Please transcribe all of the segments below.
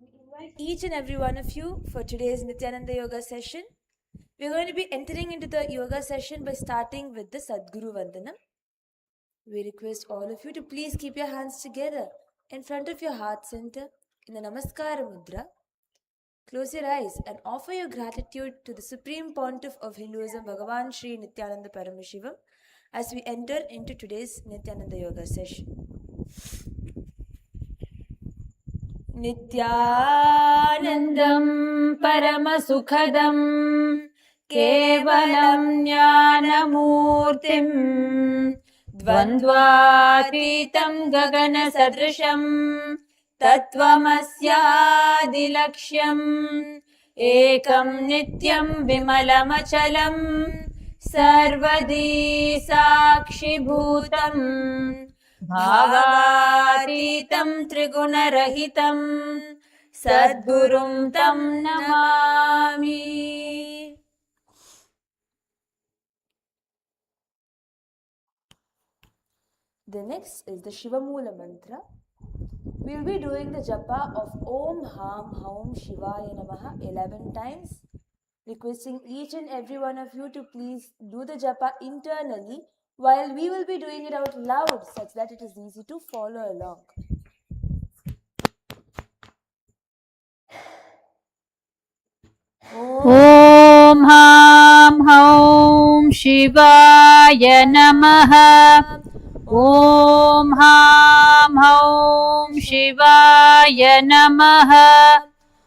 invite each and every one of you for today's Nithyananda Yoga session. We're going to be entering into the yoga session by starting with the Sadguru Vandanam. We request all of you to please keep your hands together in front of your heart center in the Namaskara Mudra. Close your eyes and offer your gratitude to the Supreme Pontiff of Hinduism, Bhagavan Sri Nithyananda Paramashivam, as we enter into today's Nithyananda Yoga session. नित्यानन्दं परमसुखदं केवलं ज्ञानमूर्तिं द्वन्द्वातीतं गगनसदृशं तत्त्वमस्यादिलक्ष्यम् एकं नित्यं विमलमचलं सर्वदी साक्षिभूतम् भावातीतं त्रिगुणरहितं सद्गुरुं तं Namami. The next is the Shivamoola mantra. We will be doing the japa of Om Ham Haum Shivaya Namaha 11 times. Requesting each and every one of you to please do the japa internally while we will be doing it out loud such that it is easy to follow along. Om Ham Haum Shivaya Namaha. Om Ham Haum Shivaya Namaha.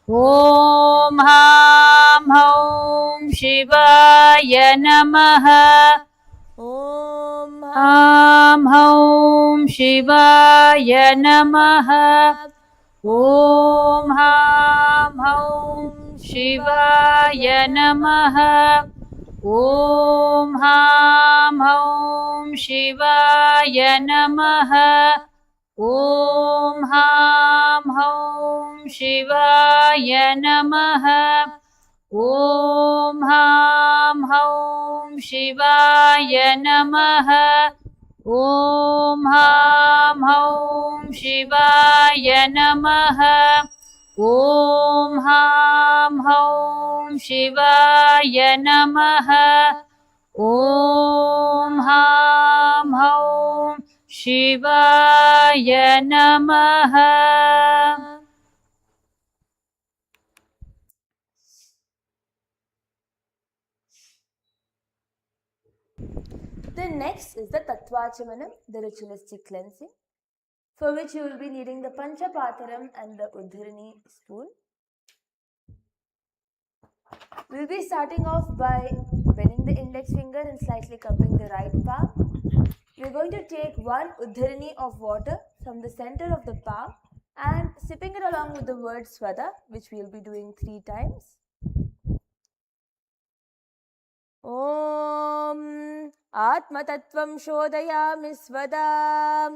Om Ham Haum Shivaya Namaha. Om Ham Haum Shivaya Namaha. Om Ham Haum Shivaya Namaha. Om Ham Haum Shivaya Namaha. Om Ham Haum Shivaya Namaha. Om Ham Haum Shivaya Namaha. Om Ham Haum Shivaya Namaha. Om Ham Haum Shivaya Namaha. Om Ham Haum Shivaya Namaha. The next is the Tattvachamanam, the ritualistic cleansing, for which you will be needing the Panchapatharam and the Uddharani spoon. We will be starting off by bending the index finger and slightly cupping the right palm. We are going to take one Uddharani of water from the center of the palm and sipping it along with the word Swada, which we will be doing 3 times. Om Atma Tattvam Shodayami Swada.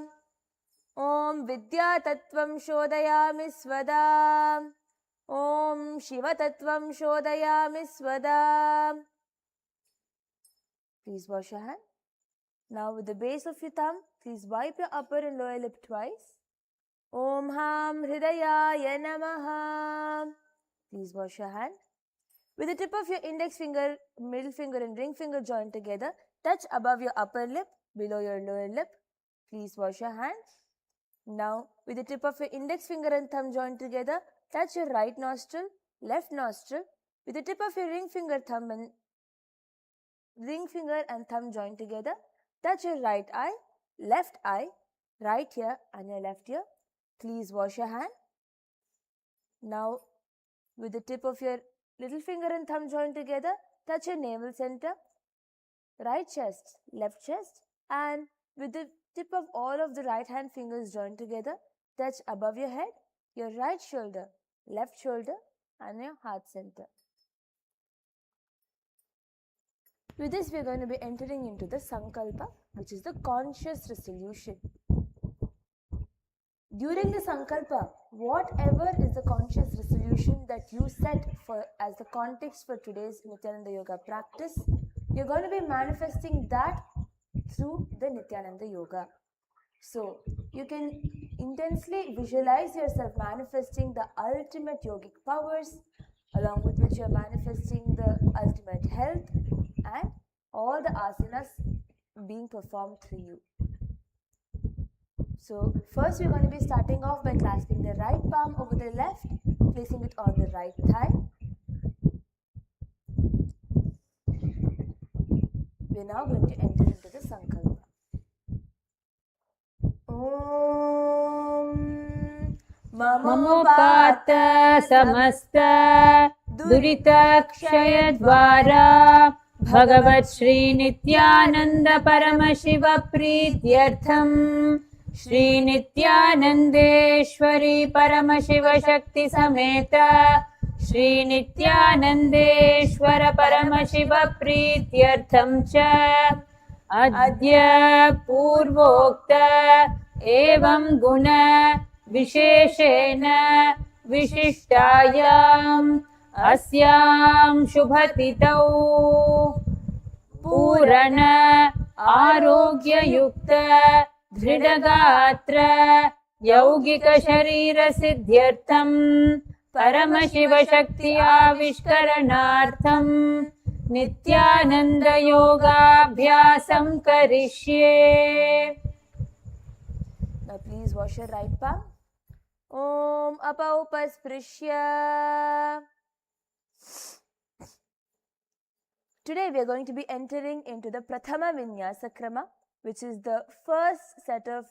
Om Vidya Tattvam Shodayami Swada. Om Shiva Tattvam Shodayami Swada. Please wash your hand. Now with the base of your thumb, please wipe your upper and lower lip twice. Om Ham Hridayaya Namaha. Please wash your hand. With the tip of your index finger, middle finger and ring finger joined together, touch above your upper lip, below your lower lip. Please wash your hands. Now, with the tip of your index finger and thumb joined together, touch your right nostril, left nostril. With the tip of your ring finger and thumb joined together, touch your right eye, left eye, right ear and your left ear. Please wash your hand. Now, with the tip of your little finger and thumb joined together, touch your navel center, right chest, left chest, and with the tip of all of the right hand fingers joined together, touch above your head, your right shoulder, left shoulder, and your heart center. With this, we are going to be entering into the Sankalpa, which is the conscious resolution. During the Sankalpa, whatever is the conscious resolution that you set for as the context for today's Nithyananda Yoga practice, you're going to be manifesting that through the Nithyananda Yoga. So, you can Intensely visualize yourself manifesting the ultimate yogic powers, along with which you are manifesting the ultimate health and all the asanas being performed through you. So first we're going to be starting off by clasping the right palm over the left, placing it on the right thigh. We're now going to enter into the sankalpa. Om Mamopata samasta duritakshayadvara Bhagavat Shri Nithyananda Paramashiva Prityartham Shri Nithyanandeshwari Paramashiva Shakti Sameta Shri Nithyanandeshwara Paramashiva Prityartham Cha Adya Purvokta Evam Guna Visheshena Vishishtayam Asyam Shubhatitau Purana Arogya Yukta Dhridagatra Yaugika Sharira Siddhyartham Paramashiva Shakti Avishkaranartham Nithyananda Yoga Abhyasam Karishye. Now please wash your right palm. Om Apaupasprisya. Today we are going to be entering into the Prathama Vinyasa Krama, which is the first set of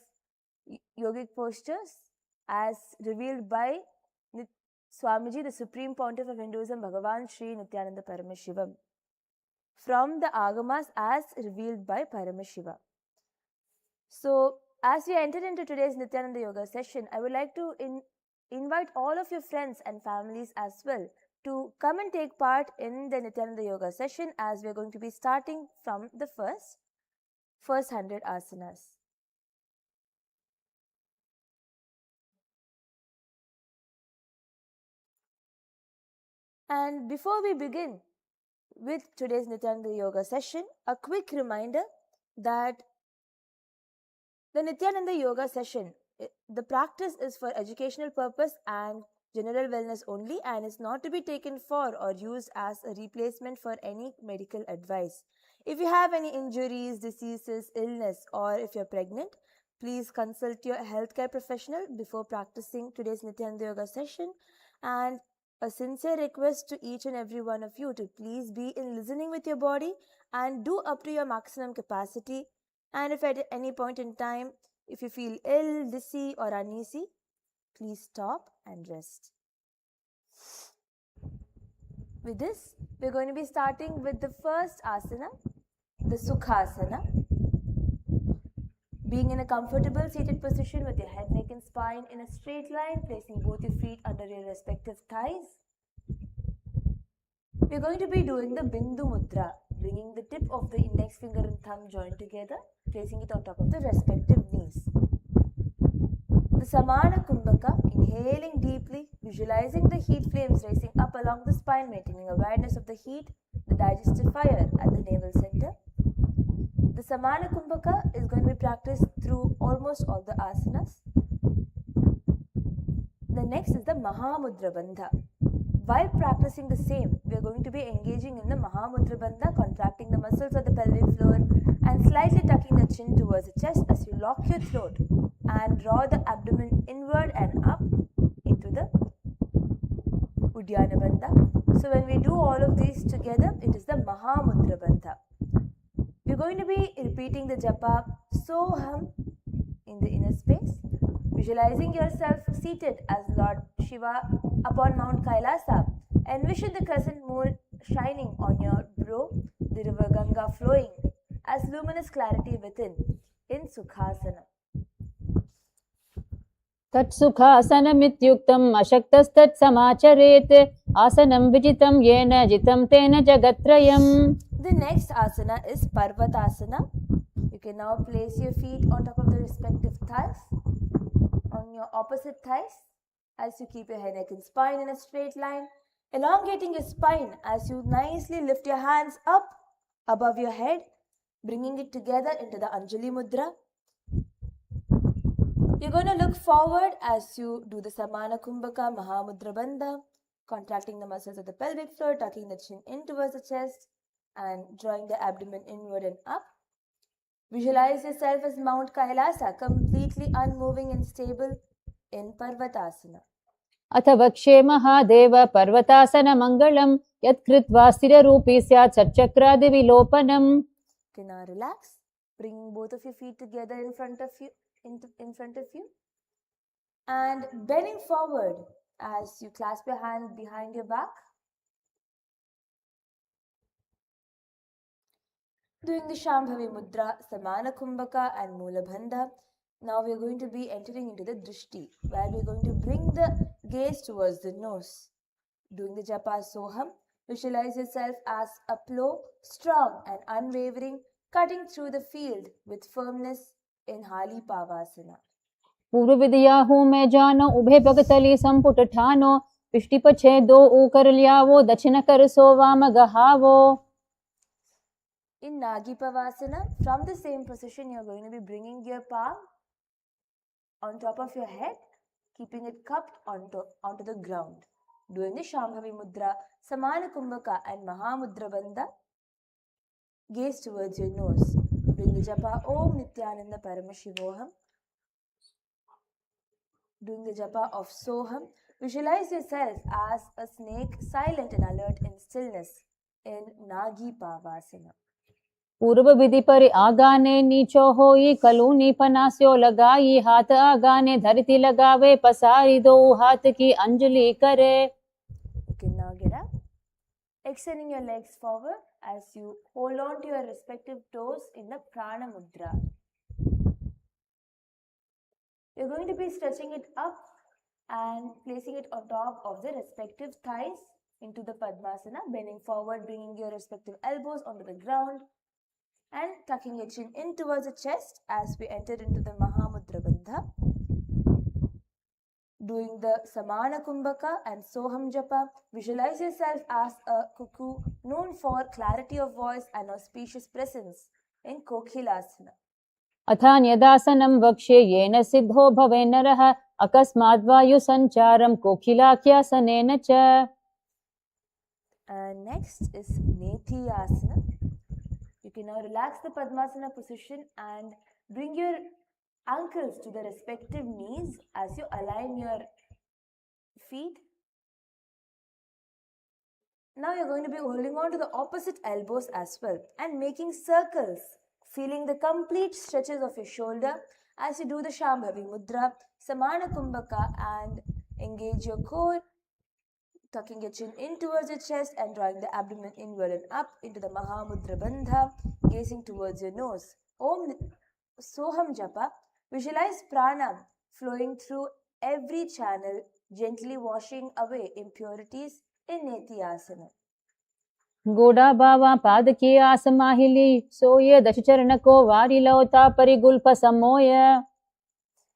yogic postures as revealed by Swamiji, the Supreme Pontiff of Hinduism, Bhagavan Sri Nithyananda Paramashivam, from the Agamas as revealed by Paramashiva. So, as we enter into today's Nithyananda Yoga session, I would like to invite all of your friends and families as well to come and take part in the Nithyananda Yoga session, as we are going to be starting from the first 100 asanas. And before we begin with today's Nithyananda Yoga session, a quick reminder that the Nithyananda Yoga session, the practice is for educational purpose and general wellness only, and is not to be taken for or used as a replacement for any medical advice. If you have any injuries, diseases, illness, or if you're pregnant, please consult your healthcare professional before practicing today's Nithyananda Yoga session. And a sincere request to each and every one of you to please be in listening with your body and do up to your maximum capacity. And if at any point in time, if you feel ill, dizzy or uneasy, please stop and rest. With this, we're going to be starting with the first asana, the Sukhasana. Being in a comfortable seated position with your head, neck and spine in a straight line, placing both your feet under your respective thighs. We're going to be doing the Bindu Mudra, bringing the tip of the index finger and thumb joined together, placing it on top of the respective knees. The Samana Kumbhaka, inhaling deeply, visualizing the heat flames rising up along the spine, maintaining awareness of the heat, the digestive fire at the navel center. The Samana Kumbhaka is going to be practiced through almost all the asanas. The next is the Mahamudra Bandha. While practicing the same, we are going to be engaging in the Mahamudra Bandha, contracting the muscles of the pelvic floor and slightly tucking the chin towards the chest as you lock your throat and draw the abdomen inward and up into the Uddiyana Bandha. So when we do all of these together, it is the Mahamudra Bandha. We're going to be repeating the japa Soham in the inner space, visualizing yourself seated as Lord Shiva upon Mount Kailasa. Envision the crescent moon shining on your brow, the river Ganga flowing as luminous clarity within in Sukhasana. Tatsukhasanamityuktam ashaktastat samacharet asanam vijitam yena jitam tena jagatrayam. The next asana is Parvatasana. You can now place your feet on top of the respective thighs, on your opposite thighs, as you keep your head, neck and spine in a straight line, elongating your spine as you nicely lift your hands up above your head, bringing it together into the Anjali Mudra. You're going to look forward as you do the Samana Kumbhaka Mahamudra Bandha, contracting the muscles of the pelvic floor, tucking the chin in towards the chest, and drawing the abdomen inward and up. Visualize yourself as Mount Kailasa, completely unmoving and stable in Parvatasana. अथ वक्ष्ये महादेव पर्वतासनमङ्गलम् यत्कृत्वा स्थिररूपी स्यात् षट्चक्रादिविलोपनम्. Okay, now relax. Bring both of your feet together in front of you, and bending forward as you clasp your hand behind your back. Doing the Shambhavi Mudra, Samana Kumbhaka and Mula Bandha. Now we are going to be entering into the Drishti, where we are going to bring the gaze towards the nose. Doing the Japa Soham, visualize yourself as a plow, strong and unwavering, cutting through the field with firmness in Hali Pavasana. पूर्व विधिया हूँ मैं जानो उभे भगतली संपुट ठानो पिष्टि पछे दो ऊकर लियावो दक्षिण कर सो वाम गहावो. In Nagi Pavasana, from the same position, you're going to be bringing your palm on top of your head, keeping it cupped onto the ground. Doing the Shambhavi Mudra, Samana Kumbhaka and Mahamudra Bandha, gaze towards your nose. Doing the Japa Om Nithyananda Paramashivoham. Doing the Japa of Soham, visualize yourself as a snake, silent and alert in stillness in Nagi Pavasana. पूर्व विधि पर आगाने नीचो होई कलूनी पनास्यो लगाई हाथ आगाने धरती लगावे पसारी दो हाथ की अंजलि करे. You can now get up, extending your legs forward as you hold on to your respective toes in the Prana Mudra. You're going to be stretching it up and placing it on top of the respective thighs into the Padmasana, bending forward, bringing your respective elbows onto the ground and tucking your chin in towards the chest as we enter into the Mahamudra Bandha. Doing the Samana Kumbhaka and Soham Japa, visualize yourself as a cuckoo known for clarity of voice and auspicious presence in Kokhilasana. अथान्यदासनं वक्ष्ये येन सिद्धो भवे नरः अकस्मात् वायुसञ्चारं कोकिलाख्यासनेन च. And next is Nithyananda. You can now relax the Padmasana position and bring your ankles to the respective knees as you align your feet. Now you're going to be holding on to the opposite elbows as well and making circles, feeling the complete stretches of your shoulder as you do the Shambhavi Mudra, Samana Kumbhaka, and engage your core, tucking your chin in towards your chest and drawing the abdomen inward and up into the Mahamudra Bandha, gazing towards your nose. Om Soham Japa, visualize pranam flowing through every channel, gently washing away impurities in Nithyananda. गोडा बावा पाद की आस माहिली सोये दश चरण को वारी लौता परिगुल्प समोय.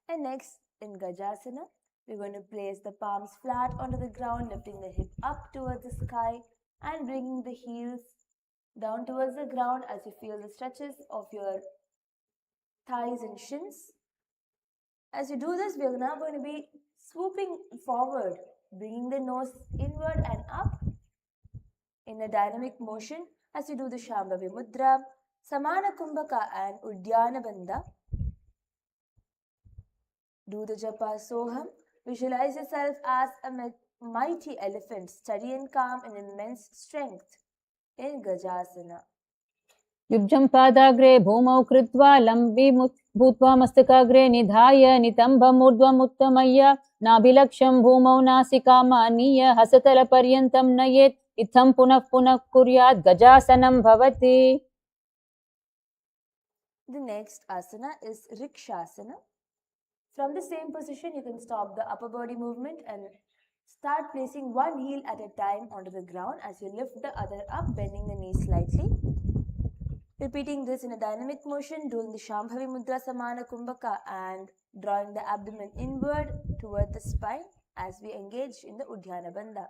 And next, in Gajasana, we're going to place the palms flat onto the ground, lifting the hip up towards the sky and bringing the heels down towards the ground as you feel the stretches of your thighs and shins. As you do this, we're now going to be swooping forward, bringing the nose inward and up in a dynamic motion as you do the Shambhavi Mudra, Samana Kumbhaka and Uddiyana Bandha. Do the Japa Soham. Visualize yourself as a mighty elephant, steady and calm and immense strength in Gajasana. युज्यं पादाग्रे भूमौ कृत्वा लम्बी भूत्वा मस्तकाग्रे निधाय नितम्बमूर्ध्वमुत्तमय्य नाभिलक्ष्यं भूमौ नासिकामानीय हस्ततलपर्यन्तं नयेत् इत्थं पुनः पुनः कुर्यात् गजासनं भवति. The next asana is Rikshasana. From the same position, you can stop the upper body movement and start placing one heel at a time onto the ground as you lift the other up, bending the knees slightly. Repeating this in a dynamic motion, doing the Shambhavi Mudra Samana Kumbhaka and drawing the abdomen inward toward the spine as we engage in the Uddiyana Bandha.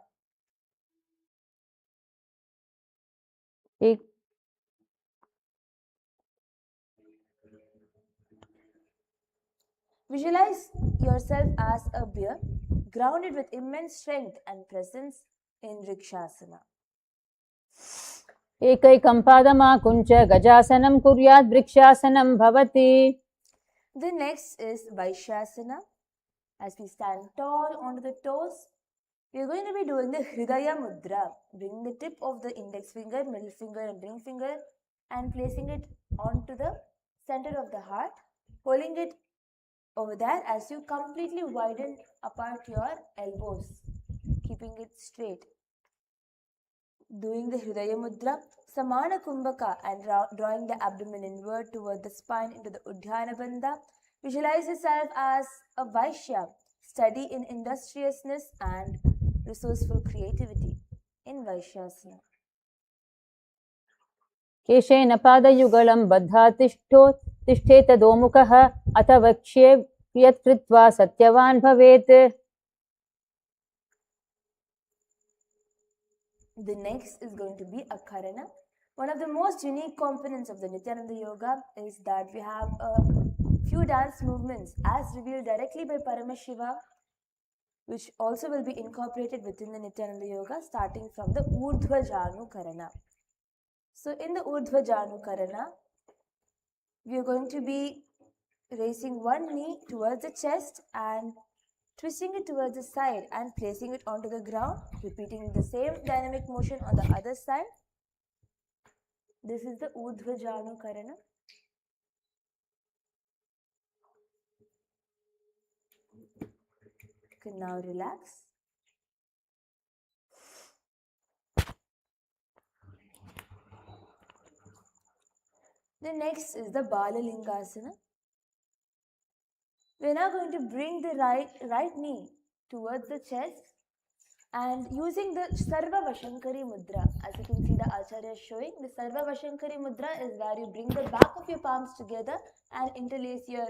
Visualize yourself as a bear, grounded with immense strength and presence in Vrikshasana. एकैकं पादमाकुञ्च गजासनं कुर्यात् वृक्षासनं भवति. The next is Vaishyasana. As we stand tall onto the toes, we are going to be doing the Hridaya Mudra, bringing the tip of the index finger, middle finger and ring finger and placing it onto the center of the heart, holding it over there as you completely widen apart your elbows, keeping it straight. Doing the Hridaya Mudra, Samana Kumbhaka, and drawing the abdomen inward toward the spine into the Udhyana Bandha. Visualize yourself as a Vaishya, steady in industriousness and resourceful creativity in Vaishyasana. केशेन पादयुगलं बद्धा तिष्ठेतदोमुखः अथ वक्ष्ये यत् कृत्वा सत्यवान् भवेत्. The next is going to be a Karana. One of the most unique components of the Nithyananda Yoga is that we have a few dance movements as revealed directly by Paramashiva, which also will be incorporated within the Nithyananda Yoga, starting from the Urdhva Janu Karana. So in the Urdhva Janu Karana, we are going to be raising one knee towards the chest and twisting it towards the side and placing it onto the ground, repeating the same dynamic motion on the other side. This is the Urdhva Janu Karana. You can now relax. The next is the Balalingasana. We are now going to bring the right knee towards the chest and using the Sarva Vashankari Mudra. As you can see, the Acharya is showing. The Sarva Vashankari Mudra is where you bring the back of your palms together and interlace your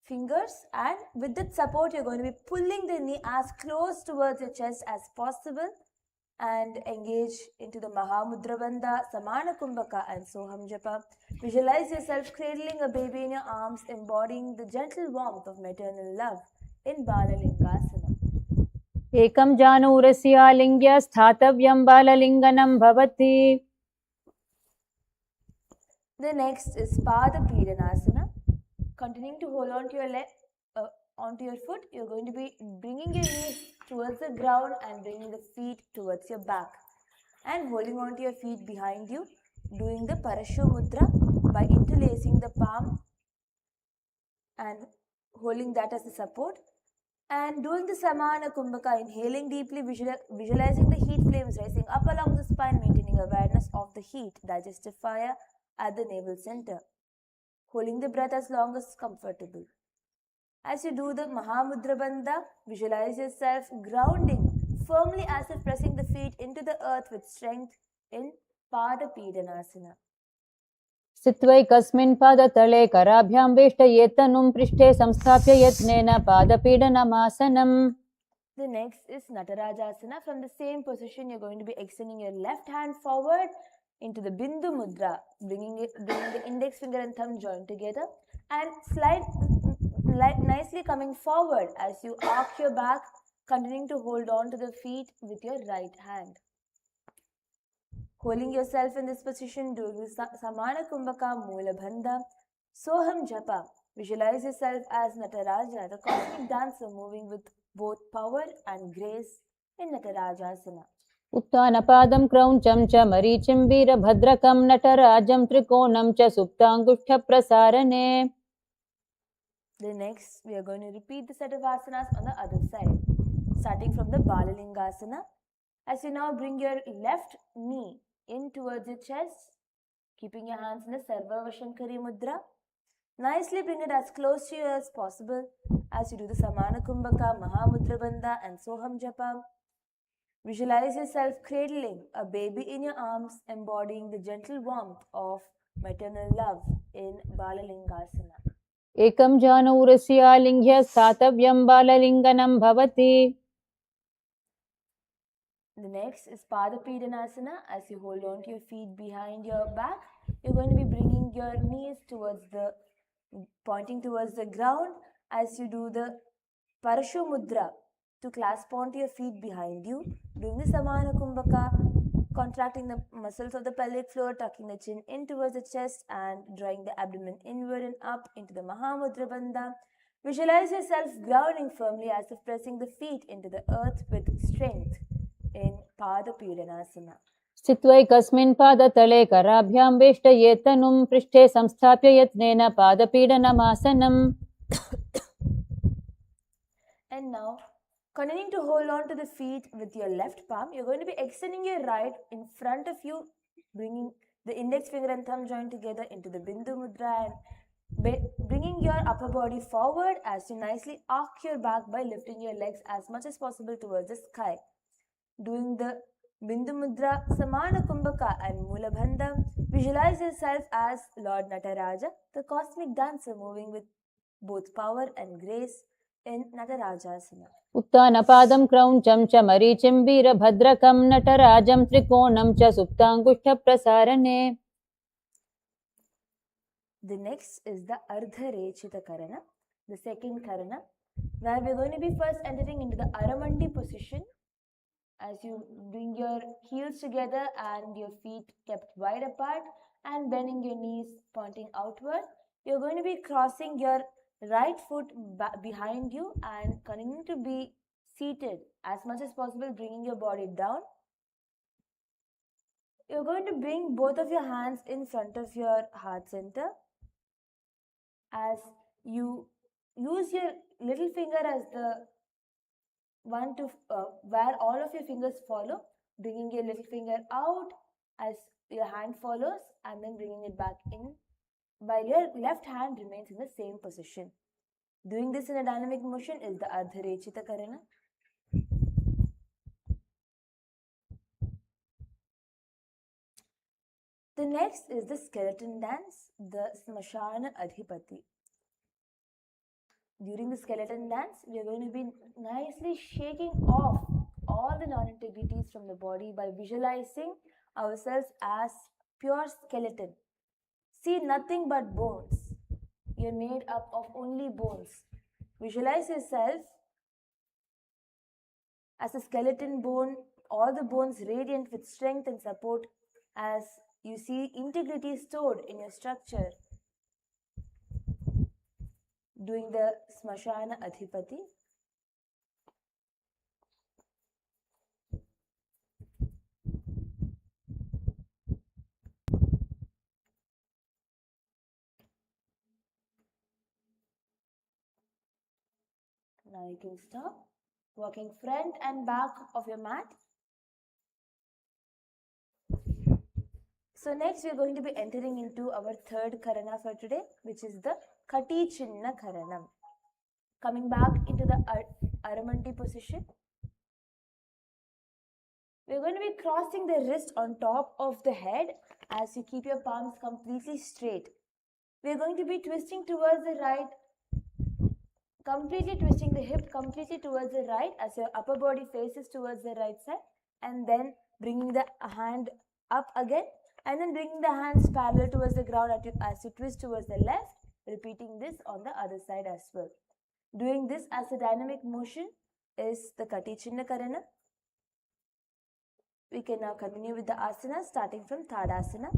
fingers, and with that support you're going to be pulling the knee as close towards your chest as possible and engage into the Mahamudra Bandha, Samana Kumbhaka and Soham Japa. Visualize yourself cradling a baby in your arms, embodying the gentle warmth of maternal love in Balalingasana. एकं जानूरस्य आलिङ्ग्य स्थातव्यं बाललिङ्गनं भवति. The next is Pada Pidanasana. Continuing to hold on to your leg, onto your foot, you're going to be bringing your knees towards the ground and bringing the feet towards your back and holding on to your feet behind you, doing the Parashu Mudra by interlacing the palm and holding that as a support, and doing the Samana Kumbhaka, inhaling deeply, visualizing the heat flames rising up along the spine, maintaining awareness of the heat, digestive fire at the navel center. Holding the breath as long as comfortable. As you do the Mahamudra Bandha, visualize yourself grounding firmly as if pressing the feet into the earth with strength in Pada Pidanasana. स्थित्वैकस्मिन् पादतले कराभ्यां वेष्टयेत् तनुं पृष्ठे संस्थाप्य यत्नेन पादपीडनमासनम्. The next is Natarajasana. From the same position, you're going to be extending your left hand forward into the Bindu Mudra, bringing the index finger and thumb joined together and nicely coming forward as you arc your back, continuing to hold on to the feet with your right hand. Holding yourself in this position, doing the Samana Kumbhaka Mula Bandha, Soham Japa. Visualize yourself as Nataraja, the cosmic dancer, moving with both power and grace in Natarajasana. उत्थानपादं क्रौञ्चं च मरीचिं वीरभद्रकं नटराजं त्रिकोणं च सुप्ताङ्गुष्ठप्रसारणे. The next, we are going to repeat the set of asanas on the other side, starting from the Balalingasana. As you now bring your left knee in towards your chest, keeping your hands in the Sarva Vashankari Mudra. Nicely bring it as close to you as possible as you do the Samana Kumbhaka, Mahamudra Bandha and Soham Japa. Visualize yourself cradling a baby in your arms, embodying the gentle warmth of maternal love in Balalingasana. एकं जानूरस्य आलिङ्ग्य स्थातव्यं बाललिङ्गनं भवति. The next is Pada Pidanasana. As you hold on to your feet behind your back, you're going to be bringing your knees pointing towards the ground as you do the Parashu Mudra to clasp onto your feet behind you, doing the Samana Kumbhaka, contracting the muscles of the pelvic floor, tucking the chin in towards the chest and drawing the abdomen inward and up into the Mahamudra Bandha. Visualize yourself grounding firmly as if pressing the feet into the earth with strength in Pada Pidanasana. स्थित्वैकस्मिन् पादतले कराभ्यां वेष्टयेत् तनुं पृष्ठे संस्थाप्य यत्नेन पादपीडनमासनम्. And now, continuing to hold on to the feet with your left palm, you're going to be extending your right in front of you, bringing the index finger and thumb joined together into the Bindu Mudra and bringing your upper body forward as you nicely arc your back by lifting your legs as much as possible towards the sky. Doing the Bindu Mudra, Samana Kumbhaka and Mula Bandha, visualize yourself as Lord Nataraja, the cosmic dancer moving with both power and grace in Natarajasana. उत्तानपादं क्रौञ्चं च मरीचिं वीरभद्रकं नटराजं त्रिकोणं च सुप्ताङ्गुष्ठप्रसारणे. The next is the Ardha Rechita Karana, the second Karana, where we're going to be first entering into the Aramandi position as you bring your heels together and your feet kept wide apart and bending your knees pointing outward. You're going to be crossing your right foot behind you and continuing to be seated as much as possible, bringing your body down. You're going to bring both of your hands in front of your heart center as you use your little finger as the one to where all of your fingers follow, bringing your little finger out as your hand follows and then bringing it back in while your left hand remains in the same position. Doing this in a dynamic motion is the Ardha Rechita Karana. The next is the skeleton dance, the Smashana Adhipati. During the skeleton dance, we are going to be nicely shaking off all the non-integrities from the body by visualizing ourselves as pure skeleton. See nothing but bones. You're made up of only bones. Visualize yourself as a skeleton bone, all the bones radiant with strength and support as you see integrity stored in your structure. Doing the Smashana Adhipati. Now you can stop, walking front and back of your mat. So next we are going to be entering into our third Karana for today, which is the Kati Chinna Karanam. Coming back into the Aramanti position. We are going to be crossing the wrist on top of the head as you keep your palms completely straight. We are going to be twisting towards the right, completely twisting the hip completely towards the right as your upper body faces towards the right side, and then bringing the hand up again and then bringing the hands parallel towards the ground as you twist towards the left, repeating this on the other side as well. Doing this as a dynamic motion is the Kati Chinna Karana. We can now continue with the asanas starting from Tadasana.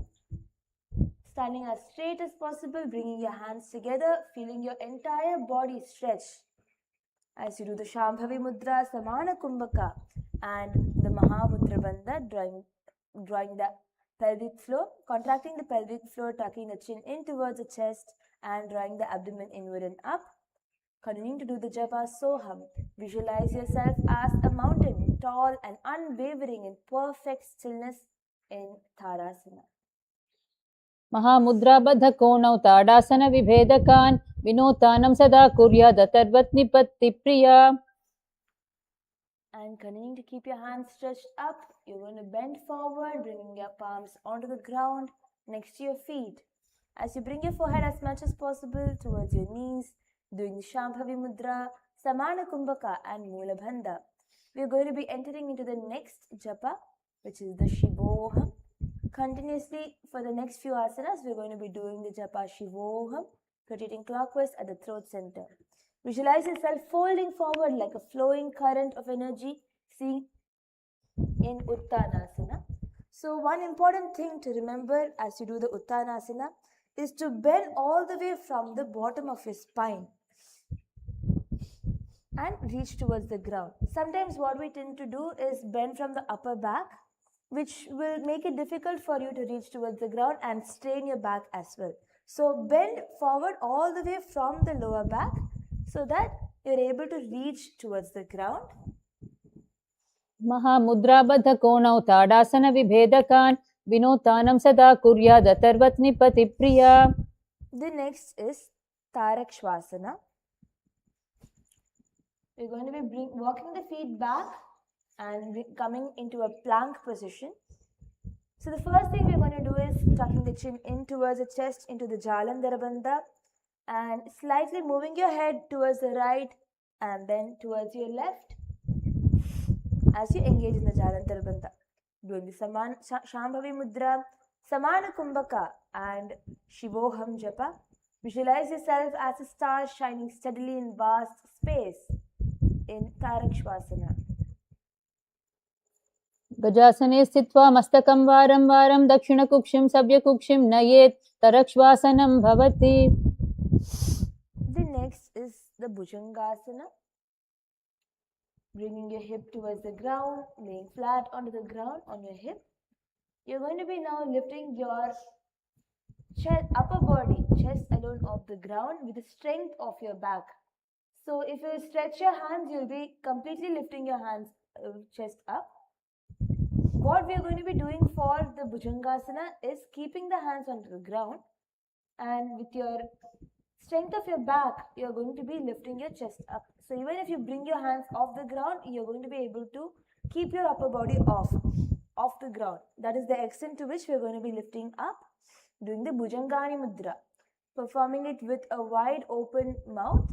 Standing as straight as possible, bringing your hands together, feeling your entire body stretch as you do the Shambhavi Mudra, Samana Kumbhaka and the Mahamudra Bandha, drawing the pelvic floor, contracting the pelvic floor, tucking the chin in towards the chest and drawing the abdomen inward and up. Continuing to do the Japa Soham. Visualize yourself as a mountain, tall and unwavering in perfect stillness in Tadasana. महामुद्राबद्धकोणौ ताडासनविभेदकान् विनोतानं सदा कुर्यादतर्वत् निपत्तिप्रिया. And continuing to keep your hands stretched up, you're going to bend forward, bringing your palms onto the ground next to your feet. As you bring your forehead as much as possible towards your knees, doing the Shambhavi Mudra, Samana Kumbhaka and Mula Bandha. We're going to be entering into the next japa, which is the Shivoham. Continuously for the next few asanas, we're going to be doing the japa Shivoham, rotating clockwise at the throat center. Visualize yourself folding forward like a flowing current of energy, see, in Uttanasana. So one important thing to remember as you do the Uttanasana is to bend all the way from the bottom of your spine and reach towards the ground. Sometimes what we tend to do is bend from the upper back, which will make it difficult for you to reach towards the ground and strain your back as well. So bend forward all the way from the lower back so that you're able to reach towards the ground. महामुद्राबद्धकोणौ ताडासनविभेदकान् विनोतानं सदा कुर्यादतर्वत्निपतिप्रिया. The next is Tarakshvasana. We're going to be walking the feet back and coming into a plank position. So the first thing we're going to do is tucking the chin in towards the chest into the Jalandhara Bandha and slightly moving your head towards the right and then towards your left as you engage in the Jalandhara Bandha. Doing the Shambhavi Mudra, Samana Kumbhaka and Shivoham Japa. Visualize yourself as a star shining steadily in vast space in Tarakshvasana. गजासने स्थित्वा मस्तकं वारं वारं दक्षिणकुक्षिं सव्यकुक्षिं नयेत् तरक्श्वासनं भवति. The next is the Bhujangasana. Bringing your hip towards the ground, laying flat onto the ground on your hip. You're going to be now lifting your chest, upper body, chest alone off the ground with the strength of your back. So if you stretch your hands, you'll be completely lifting your hands, chest up. What we are going to be doing for the Bhujangasana is keeping the hands onto the ground, and with your strength of your back, you are going to be lifting your chest up. So even if you bring your hands off the ground, you are going to be able to keep your upper body off the ground. That is the extent to which we are going to be lifting up, doing the Bhujangani Mudra, performing it with a wide open mouth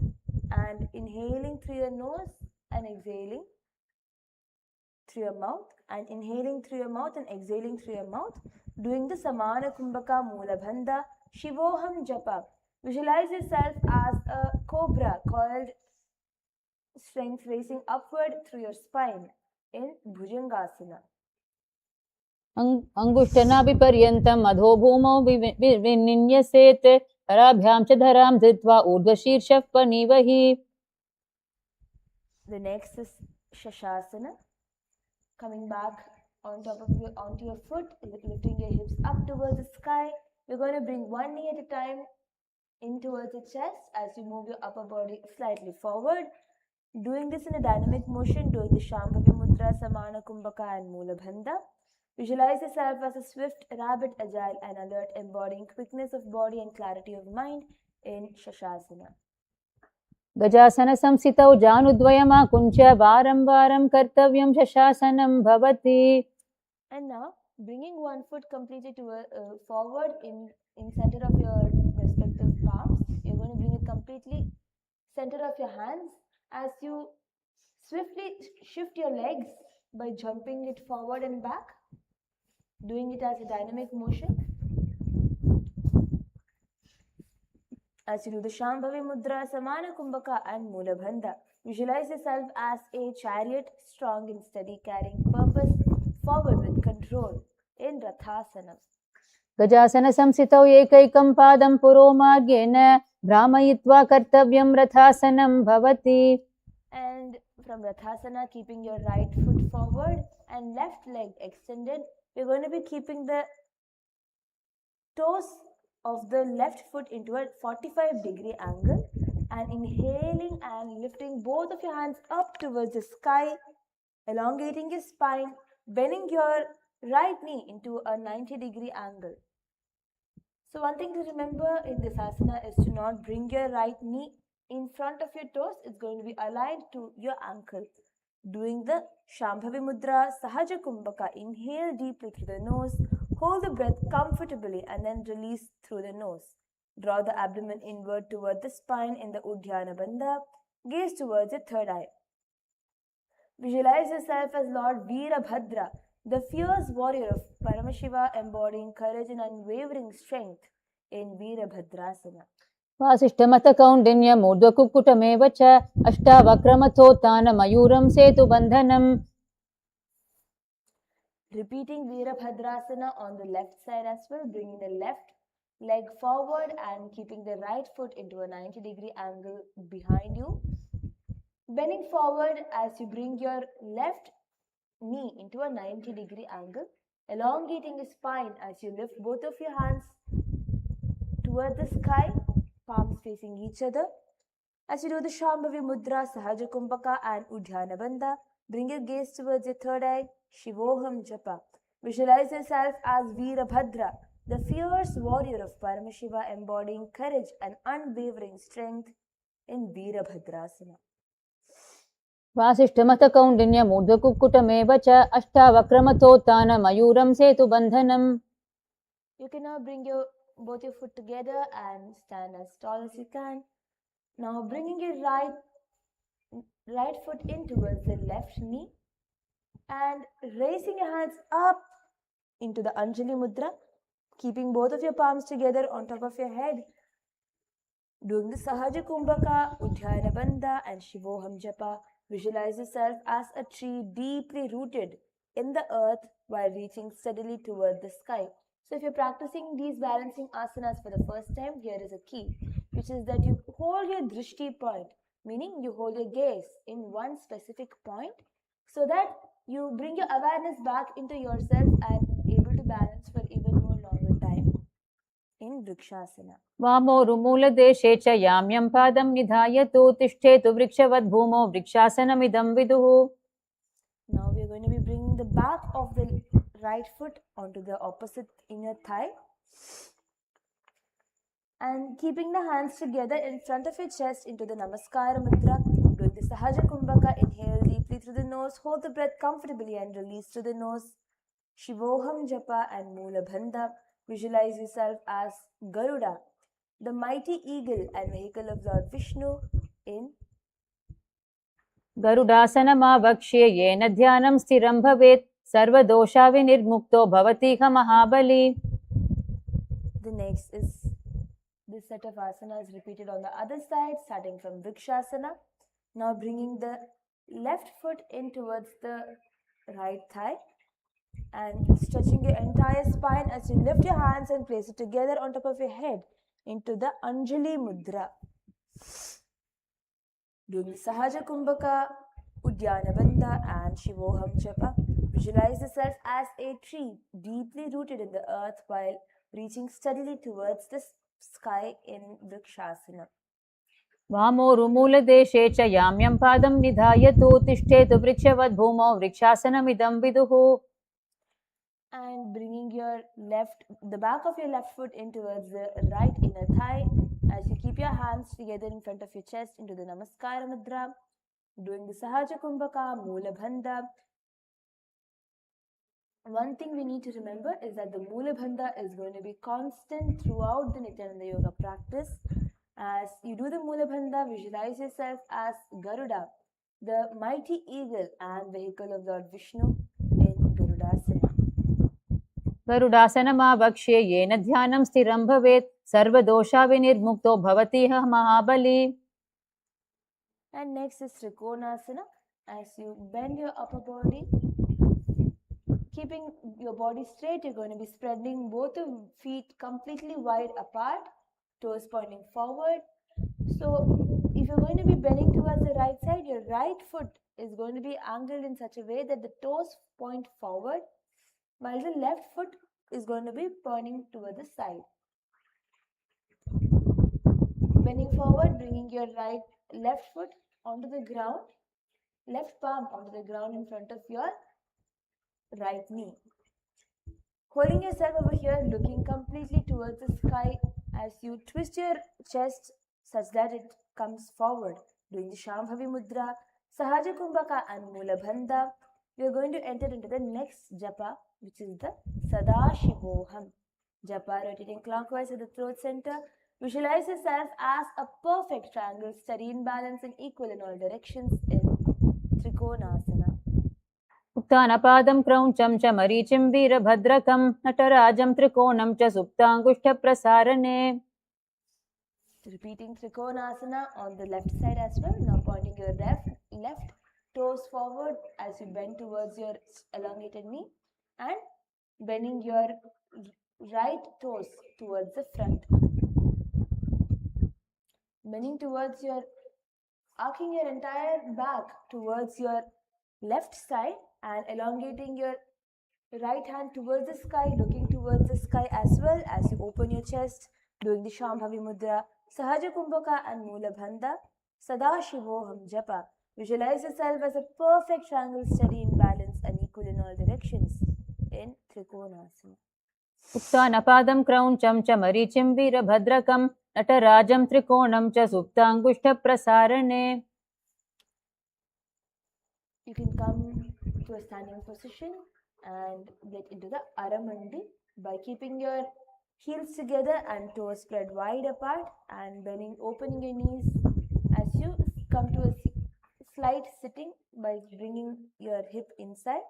and inhaling through your nose and exhaling through your mouth, and inhaling through your mouth and exhaling through your mouth, doing the Samana Kumbhaka Moola Bandha Shivoham Japa. Visualize yourself as a cobra called strength raising upward through your spine in Bhujangasana. अङ्गुष्ठनाभिपर्यन्तम् अधो भूमौ विनिन्यसेत् कराभ्यां च धरां धृत्वा ऊर्ध्वशीर्षः पणिवहि. The next is Shashasana. Coming back on top of onto your foot, lifting your hips up towards the sky. You're going to bring one knee at a time in towards the chest as you move your upper body slightly forward. Doing this in a dynamic motion, doing the Shambhavi Mudra, Samana Kumbhaka and Moola Bandha. Visualize yourself as a swift, rapid, agile and alert, embodying quickness of body and clarity of mind in Shashasana. गजासन संस्थितौ जानुद्वयमाकुञ्च्य वारं वारं कर्तव्यं शशासनं भवति. And now bringing one foot completely forward in center of your respective palms. You're going to bring it completely center of your hands as you swiftly shift your legs by jumping it forward and back, doing it as a dynamic motion. As you do the Shambhavi Mudra, Samana Kumbhaka and Moola Bandha, visualize yourself as a chariot, strong and steady, carrying purpose forward with control in Rathasana. गजासन संस्थितौ एकैकं पादं पुरोमार्गेण भ्रामयित्वा कर्तव्यं रथासनं भवति. And from Rathasana, keeping your right foot forward and left leg extended, we're going to be keeping the toes of the left foot into a 45-degree angle and inhaling and lifting both of your hands up towards the sky, elongating your spine, bending your right knee into a 90-degree angle. So one thing to remember in this asana is to not bring your right knee in front of your toes. It's going to be aligned to your ankle. Doing the Shambhavi Mudra, Sahaja Kumbhaka. Inhale deeply through the nose. Hold the breath comfortably and then release through the nose. Draw the abdomen inward toward the spine in the Uddiyana Bandha. Gaze towards your third eye. Visualize yourself as Lord Veerabhadra, the fierce warrior of Paramashiva, embodying courage and unwavering strength in Veerabhadrasana. वासिष्ठमथ कौण्डिन्यमूर्ध्वकुक्कुटमेव च अष्टावक्रमथोत्थानमयूरं सेतुबन्धनम्. Repeating Virabhadrasana on the left side as well, bringing the left leg forward and keeping the right foot into a 90-degree angle behind you. Bending forward as you bring your left knee into a 90-degree angle, elongating your spine as you lift both of your hands toward the sky, palms facing each other. As you do the Shambhavi Mudra, Sahaja Kumbhaka and Udhyana Bandha, bring your gaze towards your third eye, Shivoham Japa. Visualize yourself as Virabhadra, the fierce warrior of Paramashiva, embodying courage and unwavering strength in Virabhadrasana. वासिष्ठमथ कौण्डिन्यमूर्ध्वकुक्कुटमेव च अष्टावक्रमथोत्थानमयूरं सेतुबन्धनम्. You can now bring both your foot together and stand as tall as you can. Now bringing your right foot in towards the left knee and raising your hands up into the Anjali Mudra, keeping both of your palms together on top of your head. Doing the Sahaja Kumbhaka, Udhyana Bandha and Shivoham Japa, visualize yourself as a tree deeply rooted in the earth while reaching steadily toward the sky. So if you're practicing these balancing asanas for the first time, here is a key, which is that you hold your drishti point, meaning you hold your gaze in one specific point so that you bring your awareness back into yourself and able to balance for even more longer time in Vrikshasana. वामोरुमूलदेशे च याम्यं पादं निधायतु तिष्ठेतु वृक्षवद्भूमौ वृक्षासनमिदं विदुः. Now we are going to be bringing the back of the right foot onto the opposite inner thigh and keeping the hands together in front of your chest into the Namaskara Mudra. Doing the Sahaja Kumbhaka, inhale deeply through the nose, hold the breath comfortably and release through the nose. Shivoham Japa and Mula Bandha. Visualize yourself as Garuda, the mighty eagle and vehicle of Lord Vishnu in गरुडासनमावक्ष्ये येन ध्यानं स्थिरं भवेत् सर्वदोषाविनिर्मुक्तो भवतीह महाबली. The next is this set of asanas repeated on the other side, starting from Vrikshasana. Now bringing the left foot in towards the right thigh and stretching your entire spine as you lift your hands and place it together on top of your head into the Anjali Mudra. Doing Sahaja Kumbhaka, Udyana Bandha and Shivoham Japa. Visualize yourself as a tree deeply rooted in the earth while reaching steadily towards the sky in Vrikshasana. वामोरुमूलदेशे च याम्यं पादं निधायतु तिष्ठेतु वृक्षवद्भूमौ वृक्षासनमिदं विदुः. And bringing the back of your left foot in towards the right inner thigh as you keep your hands together in front of your chest into the Namaskara Mudra. Doing the Sahaja Kumbhaka, Mula Bandha. One thing we need to remember is that the Mula Bandha is going to be constant throughout the Nithyananda Yoga practice. As you do the Mula Bandha, visualize yourself as Garuda, the mighty eagle and vehicle of Lord Vishnu in Garudasana. गरुडासनमावक्ष्ये येन ध्यानं स्थिरं भवेत् सर्वदोषाविनिर्मुक्तो भवतीह महाबली. And next is Trikonasana. As you bend your upper body, keeping your body straight, you're going to be spreading both the feet completely wide apart, toes pointing forward. So if you're going to be bending towards the right side, your right foot is going to be angled in such a way that the toes point forward, while the left foot is going to be pointing toward the side. Bending forward, bringing your left foot onto the ground, left palm onto the ground in front of your right knee. Holding yourself over here, looking completely towards the sky as you twist your chest such that it comes forward. Doing the Shambhavi Mudra, Sahaja Kumbhaka and Mula Bandha. We are going to enter into the next japa, which is the Sadashivoham japa, rotating clockwise at the throat center. Visualize yourself as a perfect triangle, steady in balance and equal in all directions in Trikonasana. उत्थानपादं क्रौञ्चं च मरीचिं वीरभद्रकं नटराजं त्रिकोणं च सुप्ताङ्गुष्ठप्रसारणे. Repeating Trikonasana on the left side as well. Now pointing your left toes forward as you bend towards your elongated knee and bending your right toes towards the front. Bending towards your, arcing your entire back towards your left side and elongating your right hand towards the sky, looking towards the sky as well as you open your chest, doing the Shambhavi Mudra, Sahaja Kumbhaka and Mula Bandha, Sadashivoham Japa. Visualize yourself as a perfect triangle, steady in balance and equal in all directions in Trikonasana. उत्थानपादं क्रौञ्चं च मरीचिं वीरभद्रकं नटराजं त्रिकोणं च सुप्ताङ्गुष्ठप्रसारणे. You can come to a standing position and get into the Aramandi by keeping your heels together and toes spread wide apart and bending, opening your knees as you come to a slight sitting by bringing your hip inside.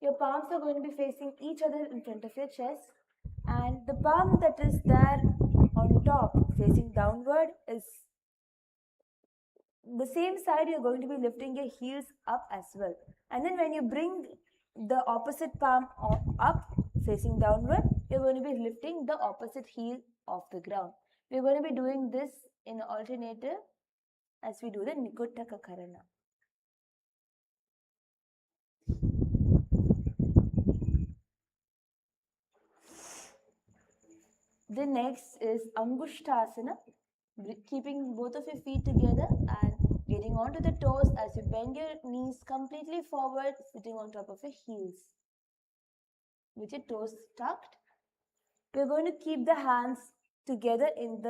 Your palms are going to be facing each other in front of your chest, and the palm that is there on top facing downward is the same side. You're going to be lifting your heels up as well, and then when you bring the opposite palm up facing downward, you're going to be lifting the opposite heel off the ground. We're going to be doing this in alternative as we do the Nikuttaka Karana. The next is Angushtasana, keeping both of your feet together and getting onto the toes as you bend your knees completely forward, sitting on top of your heels. With your toes tucked, we're going to keep the hands together in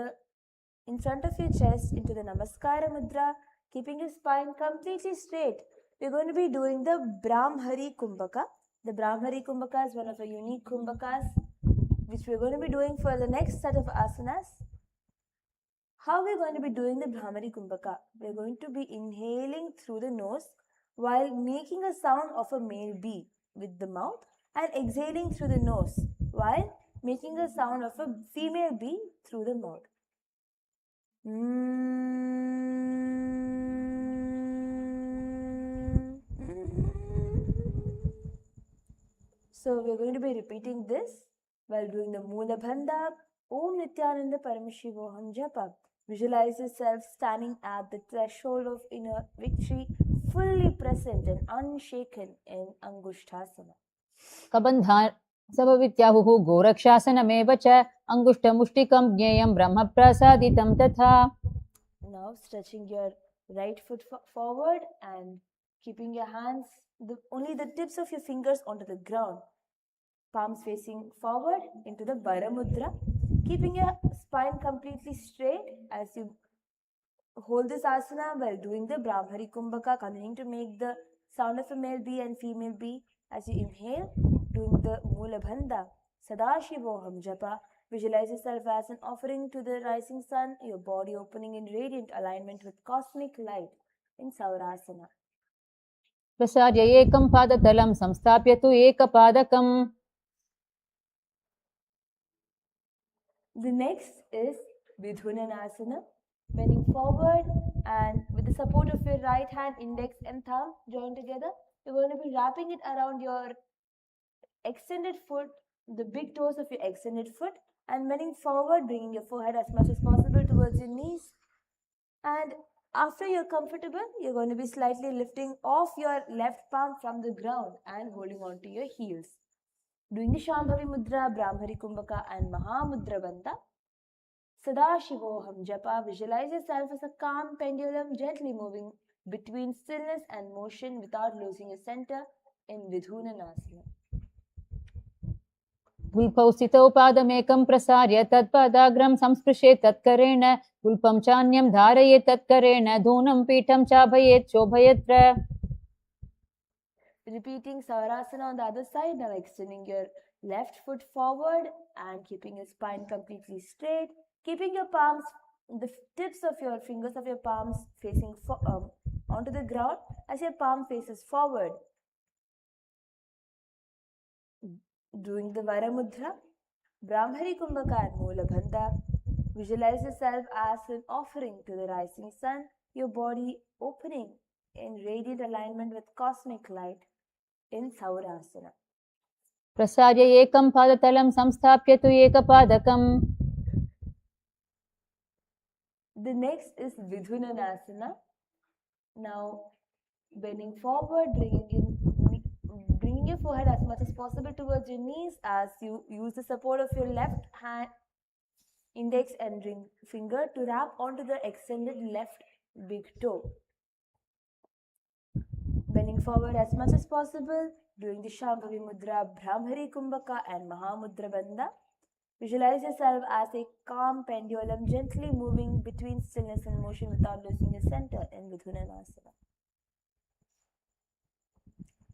front of your chest into the Namaskara Mudra, keeping your spine completely straight. We're going to be doing the Brahmari Kumbhaka. The Brahmari Kumbhaka is one of the unique Kumbhakas which we're going to be doing for the next set of asanas. How we're going to be doing the Brahmari Kumbhaka? We're going to be inhaling through the nose while making a sound of a male bee with the mouth and exhaling through the nose while making a sound of a female bee through the mouth. So we're going to be repeating this while doing the Mula Bandha, Om Nithyananda Paramashivoham Japa. Visualize yourself standing at the threshold of inner victory, fully present and unshaken in Angushtasana. कबन्धा सबविद्याहुः गोरक्षासनमेव च अङ्गुष्ठमुष्टिकं ज्ञेयं ब्रह्मप्रसादितं तथा. Now stretching your right foot forward and keeping your hands, only the tips of your fingers onto the ground. Palms facing forward into the Bara Mudra, keeping your spine completely straight as you hold this asana while doing the Brahmari Kumbhaka, continuing to make the sound of a male bee and female bee as you inhale, doing the Mula Bandha, Sadashivoham Japa. Visualize yourself as an offering to the rising sun, your body opening in radiant alignment with cosmic light in Saurasana. प्रसार्य एकं पादतलं संस्थाप्य तु एकपादकम्. The next is Vidhunanasana, bending forward and with the support of your right hand, index and thumb joined together, you're going to be wrapping it around your extended foot, the big toes of your extended foot, and bending forward, bringing your forehead as much as possible towards your knees. And after you're comfortable, you're going to be slightly lifting off your left palm from the ground and holding on to your heels. Doing the Shambhavi Mudra, Brahmari Kumbhaka and Mahamudra Bandha. Sadashivoham Japa. Visualize yourself as a calm pendulum gently moving between stillness and motion without losing your center in Vidhunanasana. गुल्पौ स्थितौ पादमेकं प्रसार्य तत्पादाग्रं संस्पृशेत् तत्करेण गुल्पं चान्यं धारयेत् तत्करेण धूनं पीठं चाभयेत् शोभयत्र. Repeating Saurasana on the other side, now extending your left foot forward and keeping your spine completely straight, keeping your palms, the tips of your fingers of your palms facing onto the ground as your palm faces forward. Doing the Vara Mudra, Brahmari Kumbhaka and Mula Bandha, Visualize yourself as an offering to the rising sun, your body opening in radiant alignment with cosmic light in Saurasana. प्रसार्य एकं पादतलं संस्थाप्य तु एकपादकम्. The next is Vidhunanasana. Now, bending forward, bringing your forehead as much as possible towards your knees as you use the support of your left hand, index and ring finger to wrap onto the extended left big toe. Bending forward as much as possible, doing the Shambhavi Mudra, Brahmari Kumbhaka and Mahamudra Bandha. Visualize yourself as a calm pendulum gently moving between stillness and motion without losing your center in Vidhunanasana.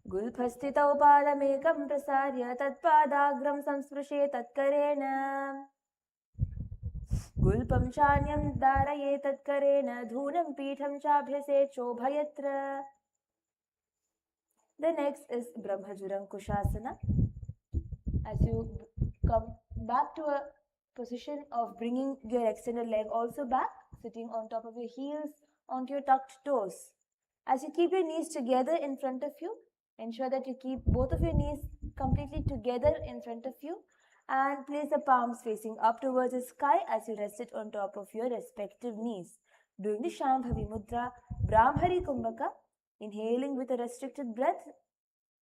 Gulphastitau padamekam prasarya tatpadagram samsprishe tatkarena. Gulpam chanyam daraye tatkarena dhunam pitham chabhyase chobhayatra. The next is Brahmajurankushasana. As you come back to a position of bringing your extended leg also back, sitting on top of your heels onto your tucked toes. As you keep your knees together in front of you, ensure that you keep both of your knees completely together in front of you and place the palms facing up towards the sky as you rest it on top of your respective knees. Doing the Shambhavi Mudra, Brahmari Kumbhaka, inhaling with a restricted breath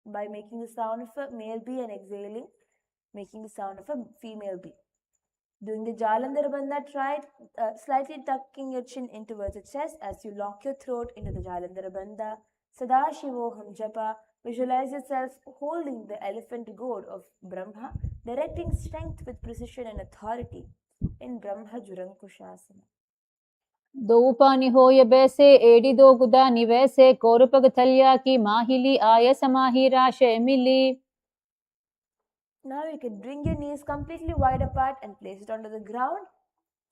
by making the sound of a male bee and exhaling, making the sound of a female bee. Doing the Jalandhara Bandha, try slightly tucking your chin in towards the chest as you lock your throat into the Jalandhara Bandha. Sadashivoham Japa. Visualize yourself holding the elephant goad of Brahma, directing strength with precision and authority in Brahmajurankushasana. दो पानी होय बैसे AD दो गुदा निवैसे कौरपग थल्या की माहिली आय समाही राशे मिली. Now you can bring your knees completely wide apart and place it onto the ground.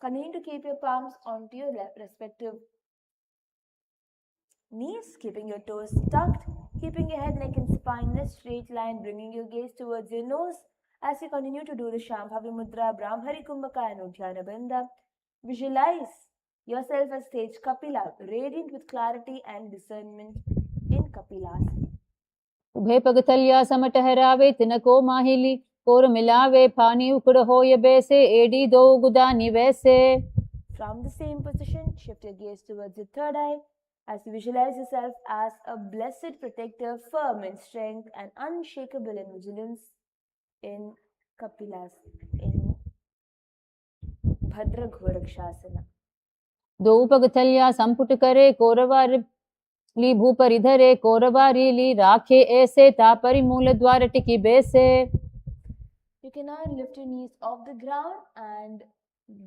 Continue to keep your palms onto your respective knees, keeping your toes tucked, keeping your head, neck and spine in a straight line, bringing your gaze towards your nose as you continue to do the Shambhavi Mudra, Brahmari Kumbhaka and Udhyana Bandha. Visualize yourself as stage Kapila, radiant with clarity and discernment in Kapilasana. उभे पग थल्या सम ठहरावे तिनको माहिली core मिलावे पानी उकड़ होय बैसे AD दो गुदा निवैसे. From the same position, shift your gaze towards the third eye as you visualize yourself as a blessed protector, firm in strength and unshakable in vigilance in Kapilasana, in Bhadra Ghorakshasana. दो पग थल्या संपुट करे कोरवार ली भूपरि धरे कोरवारी ली राखे ऐसे तापरि मूल द्वार टिकी बैसे. You can now lift your knees off the ground and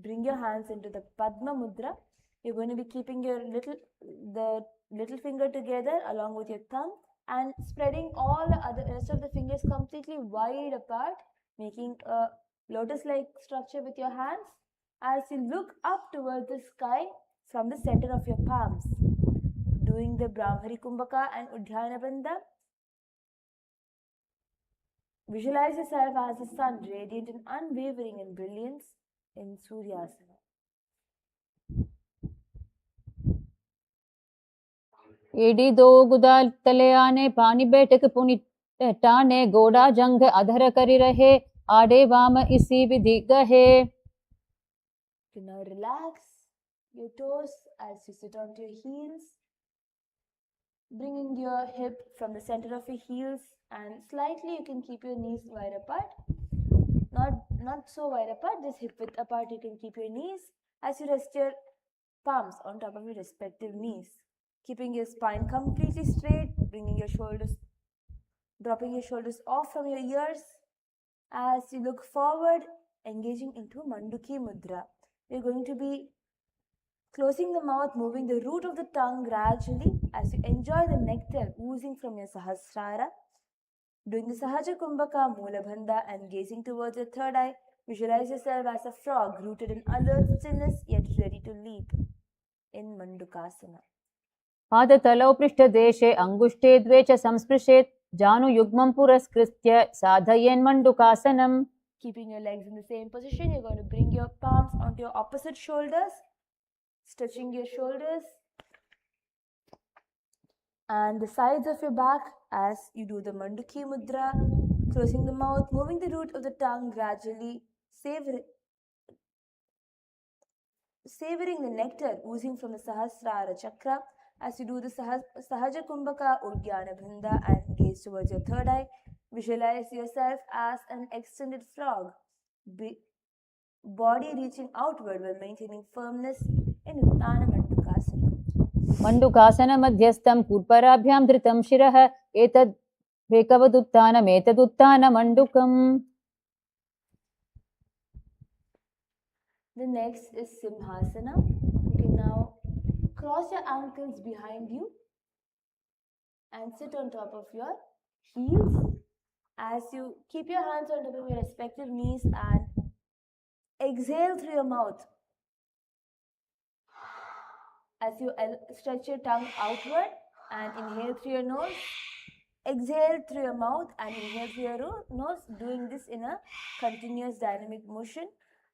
bring your hands into the Padma Mudra. You're going to be keeping your little finger together along with your thumb and spreading all the rest of the fingers completely wide apart, making a lotus-like structure with your hands as you look up towards the sky from the center of your palms. Doing the Brahmari Kumbhaka and Udhyana Bandha. Visualize yourself as the sun, radiant and unwavering in brilliance in Suryasana. एडी दो गुदा तले आने पानी बैठक पुनि टाने गोड़ा जंग अधर करी रहे आडे वाम इसी विधि गहे. You now relax your toes as you sit onto your heels, bringing your hip from the center of your heels, and slightly you can keep your knees wide apart. Not so wide apart, just hip width apart. You can keep your knees as you rest your palms on top of your respective knees, keeping your spine completely straight, dropping your shoulders off from your ears as you look forward, engaging into Manduki Mudra. You're going to be closing the mouth, moving the root of the tongue gradually as you enjoy the nectar oozing from your Sahasrara. Doing the Sahaja Kumbhaka, Mula Bandha and gazing towards your third eye, visualize yourself as a frog rooted in alert stillness yet ready to leap in Mandukasana. पादतलौ पृष्ठदेशे अङ्गुष्ठे द्वे च संस्पृशेत् जानुयुग्मं पुरस्कृत्य साधयेन् मण्डुकासनम्. Keeping your legs in the same position, you're going to bring your palms onto your opposite shoulders, stretching your shoulders and the sides of your back as you do the Manduki Mudra, closing the mouth, moving the root of the tongue gradually, savoring the nectar oozing from the Sahasrara Chakra as you do the Sahaja Kumbhaka Udgyana Bandha and gaze towards your third eye. Visualize yourself as an extended frog, body reaching outward while maintaining firmness in Uttana Mandukasana. Mandukasana madhyastam purparabhyam dhritam shirah etad vekavaduttanam etaduttana mandukam. The next is Simhasana. You can now cross your ankles behind you and sit on top of your heels as you keep your hands on top of your respective knees and exhale through your mouth. As you stretch your tongue outward and inhale through your nose, exhale through your mouth and inhale through your nose, doing this in a continuous dynamic motion.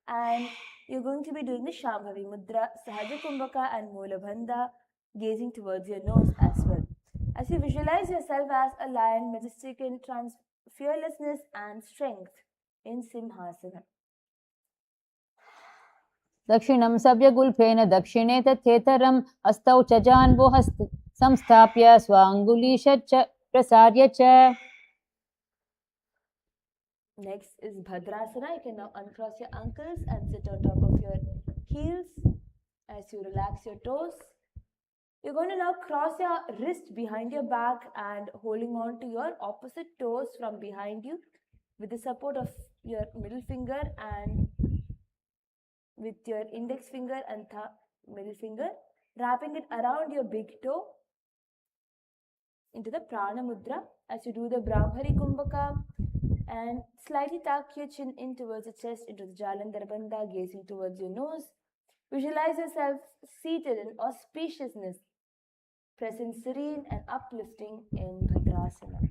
And you're going to be doing the Shambhavi Mudra, Sahaja Kumbhaka and Mula Bandha, gazing towards your nose as well. As you visualize yourself as a lion, majestic in fearlessness and strength in Simhasana. Dakshinam savyagulpena dakshine tathetaram astau chajanvo samstapya swangulisha cha prasarya cha. Next is Bhadrasana. You can now uncross your ankles and sit on top of your heels as you relax your toes. You're going to now cross your wrist behind your back and holding on to your opposite toes from behind you with the support of your middle finger and with your index finger and middle finger, wrapping it around your big toe into the Prana Mudra as you do the Brahmari Kumbhaka and slightly tuck your chin in towards the chest into the Jalandhar Bandha, gazing towards your nose. Visualize yourself seated in auspiciousness, present serene and uplifting in Bhadrasana.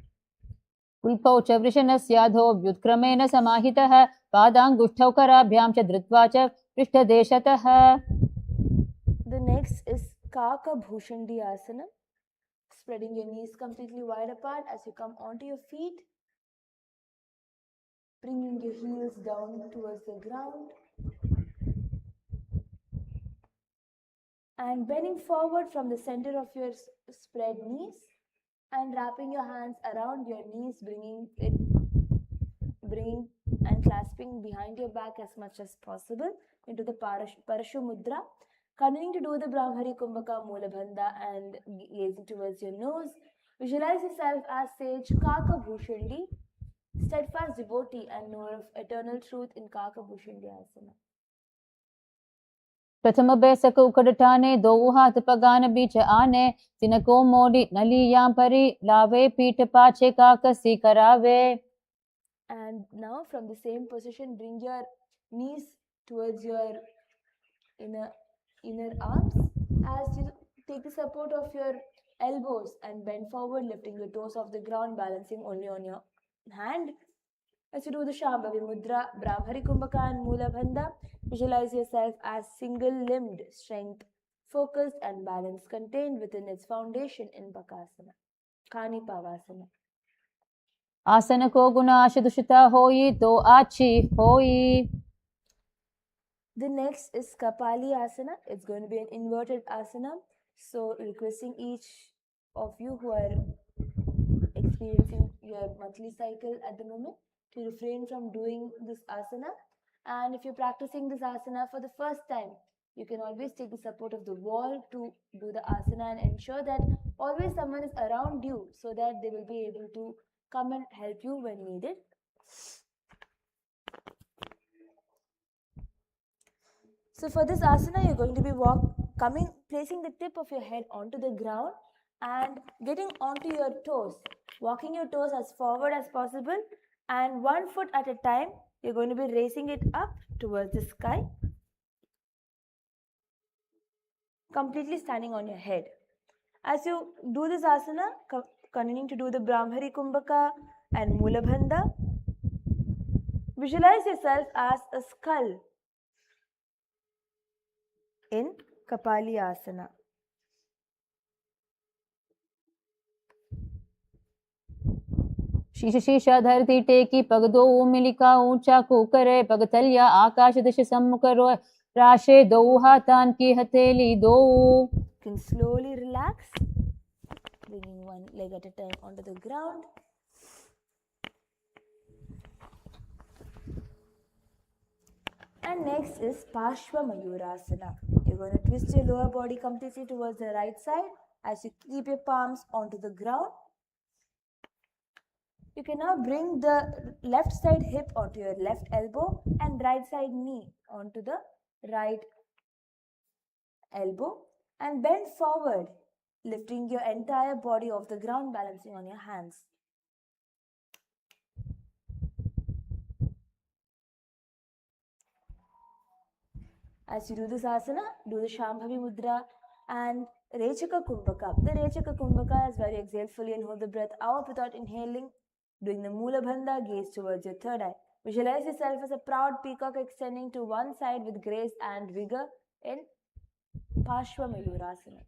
Kulpau cha vrishanasyaadho vyutkrameena samahitah padangushthau karabhyam cha dhritva cha prishtadeshatah. The next is Kaka Bhushandi Asana. Spreading your knees completely wide apart as you come onto your feet, bringing your heels down towards the ground and bending forward from the center of your spread knees and wrapping your hands around your knees, bringing and clasping behind your back as much as possible into the Parashu Mudra. Continuing to do the Brahmari Kumbhaka Mula Bandha and gazing towards your nose. Visualize yourself as sage Kaka Bhushandi, steadfast devotee and knower of eternal truth in Kaka Bhushandi Asana. प्रथम बैसक उकड़टाने दो हाथ पगान बीच आने तिनको मोड़ी नलियां परी लावे पीठ पाछे काकसी करावे. And now from the same position, bring your knees towards your inner arms as you take the support of your elbows and bend forward, lifting your toes off the ground, balancing only on your hand. As you do the Shambhavi Mudra, Brahmari Kumbhaka and Mula Bandha, visualize yourself as single-limbed, strength, focused and balanced, contained within its foundation in Bakasana, Kani Pavasana. आसन को गुण आश दुषिता होई तो आची होई. The next is Kapali Asana. It's going to be an inverted asana. So requesting each of you who are experiencing your monthly cycle at the moment to refrain from doing this asana. And if you're practicing this asana for the first time, you can always take the support of the wall to do the asana and ensure that always someone is around you so that they will be able to come and help you when needed. So for this asana, you're going to be placing the tip of your head onto the ground and getting onto your toes, walking your toes as forward as possible, and 1 foot at a time, you're going to be raising it up towards the sky, completely standing on your head. As you do this asana, continuing to do the Brahmari Kumbhaka and Mula Bandha, Visualize yourself as a skull in Kapali Asana. शीश शीशा धरती टेकी पग दो मिलिका ऊंचा कुकरे पग तलिया आकाश दिश सम्मुख राशे दो हाथान की हथेली दो. You can slowly relax, bringing one leg at a time onto the ground. And next is Parshva Mayurasana. You're going to twist your lower body completely towards the right side as you keep your palms onto the ground. You can now bring the left side hip onto your left elbow and right side knee onto the right elbow and bend forward, lifting your entire body off the ground, balancing on your hands. As you do this asana, do the Shambhavi Mudra and Rechaka Kumbhaka. The Rechaka Kumbhaka is where you exhale fully and hold the breath out without inhaling. Doing the Mula Bandha, gaze towards your third eye. Visualize yourself as a proud peacock extending to one side with grace and vigor in Parshva Mayurasana.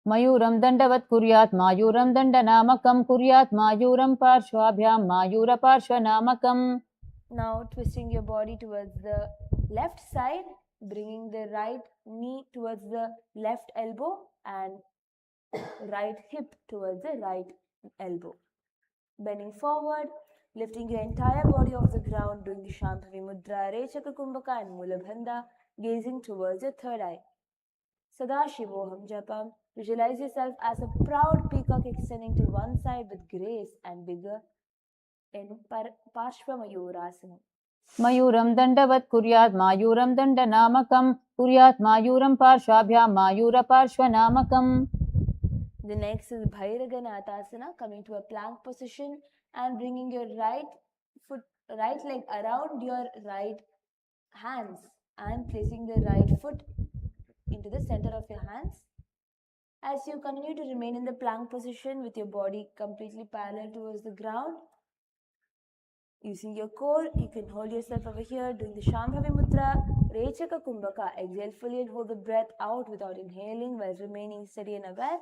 मयूरं दण्डवत् कुर्यात् मायूरं दण्डनामकं कुर्यात् मायूरं पार्श्वाभ्यां मायूरपार्श्वनामकम्. Now twisting your body towards the left side, bringing the right knee towards the left elbow and right hip towards the right elbow. Bending forward, lifting your entire body off the ground, doing the Shambhavi Mudra, Rechaka Kumbhaka and Mula Bandha, gazing towards your third eye. Sadashivoham Japam. Visualize yourself as a proud peacock extending to one side with grace and vigor in Parshva Mayurasana. मयूरं दण्डवत् कुर्यात् मायूरं दण्डनामकं कुर्यात् मायूरं पार्श्वाभ्यां मायूरपार्श्वनामकम्. The next is Bhairaganathasana, coming to a plank position and bringing your right leg around your right hands and placing the right foot into the center of your hands. As you continue to remain in the plank position with your body completely parallel towards the ground, using your core, you can hold yourself over here doing the Shambhavi Mudra, Rechaka Kumbhaka. Exhale fully and hold the breath out without inhaling while remaining steady and aware.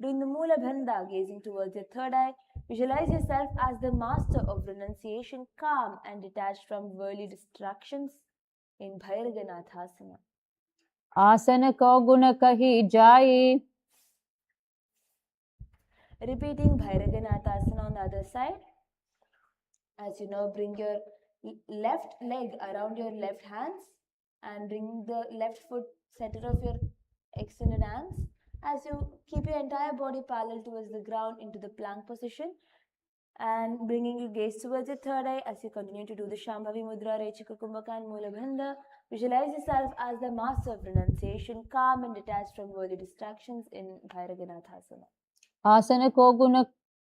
Doing the Mula Bandha, gazing towards your third eye. Visualize yourself as the master of renunciation, calm and detached from worldly distractions in Bhairaganathasana. आसन को गुण कही जाई. Repeating Bhairaganathasana on the other side. As you now bring your left leg around your left hands and bring the left foot center of your extended hands. As you keep your entire body parallel towards the ground into the plank position and bringing your gaze towards your third eye as you continue to do the Shambhavi Mudra, Rechaka Kumbhaka and Mula Bandha. Visualize yourself as the master of renunciation, calm and detached from worldly distractions in Bhairaganathasana. आसन को गुण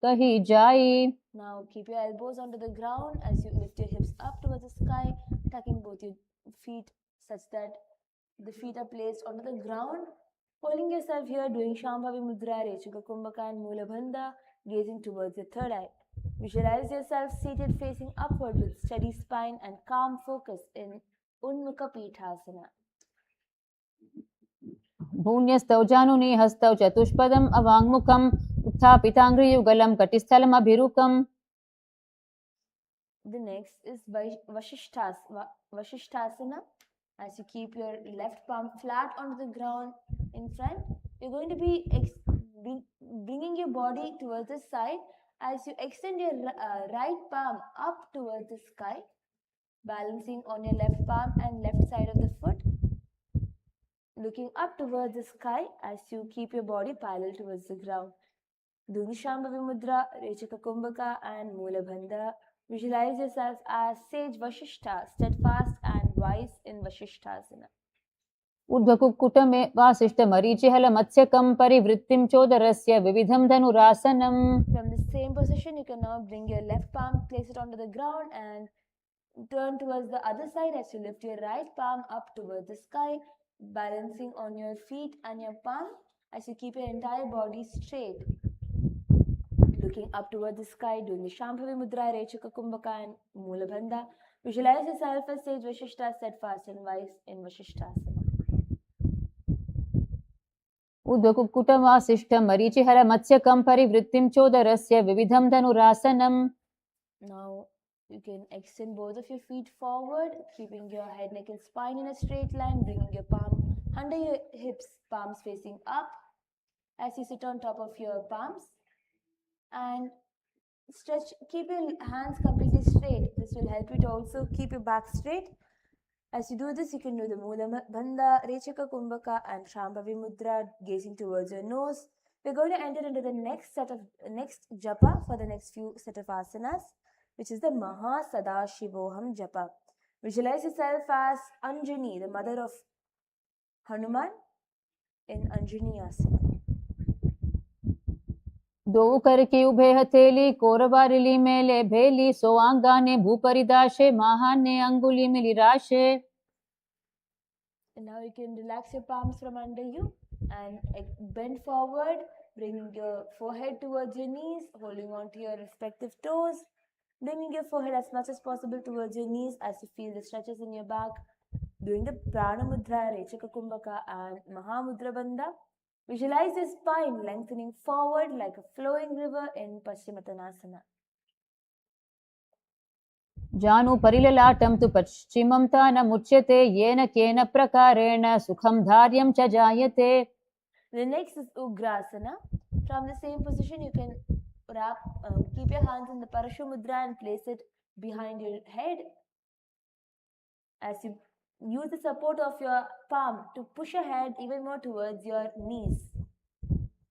कही जाई. Now keep your elbows onto the ground as you lift your hips up towards the sky, tucking both your feet such that the feet are placed onto the ground. Holding yourself here, doing Shambhavi Mudra, Rechaka Kumbhaka and Mula Bandha, gazing towards your third eye. Visualize yourself seated facing upward with steady spine and calm focus in Unmukha Pithasana. भून्यस्तौ जानुनी हस्तौ चतुष्पदम् अवाङ्मुखम् उत्थापिताङ्घ्रियुगलं कटिस्थलम् अभिरुकम्. The next is Vashishthasana. As you keep your left palm flat onto the ground in front, you're going to be bringing your body towards the side as you extend your right palm up towards the sky, balancing on your left palm and left side of the foot, looking up towards the sky as you keep your body parallel towards the ground. Doing Shambhavi Mudra, Rechaka Kumbhaka and Mula Bandha. Visualize yourself as sage Vashishtha, steadfast and wise in Vashishthasana. ऊर्ध्वकुक्कुटमे वासिष्ठमरीचिहलमत्स्यकं परिवृत्तिं चोदरस्य विविधं धनुरासनम्. From the same position, you can now bring your left palm, place it onto the ground and turn towards the other side as you lift your right palm up towards the sky, balancing on your feet and your palm as you keep your entire body straight. looking up toward the sky, doing the Shambhavi Mudra, Rechaka Kumbhaka and Mula Bandha. Visualize yourself as sage Vashishta, steadfast and wise in Vashishtasana. उद्वकुक्कुटमासिष्ठं मरीचिहर मत्स्यकं परिवृत्तिं चोदरस्य विविधं धनुरासनम्. Now you can extend both of your feet forward, keeping your head, neck and spine in a straight line, bringing your palm under your hips, palms facing up as you sit on top of your palms, and stretch, keep your hands completely straight. This will help you to also keep your back straight. As you do this, you can do the Mula Bandha, Rechaka Kumbhaka and Shambhavi Mudra, gazing towards your nose. We're going to enter into the next japa for the next few set of asanas, which is the Maha Sadashivoham japa. Visualize yourself as Anjani, the mother of Hanuman, in Anjani asana. दो करके उभे हथेली कोरबारिली मेले भेली सो आंगाने भूपरिदाशे महाने अंगुली मिली राशे. And now you can relax your palms from under you and bend forward, bringing your forehead towards your knees, holding on to your respective toes, bringing your forehead as much as possible towards your knees as you feel the stretches in your back, doing the Prana Mudra, Rechaka Kumbhaka and Mahamudra Bandha. Visualize your spine lengthening forward like a flowing river in Paschimottanasana. जानु परिललाटं तु पश्चिमं तानमुच्यते येन केन प्रकारेण सुखं धार्यं च जायते. The next is Ugrasana. From the same position, you can keep your hands in the Parashu Mudra and place it behind your head. As you use the support of your palm to push your head even more towards your knees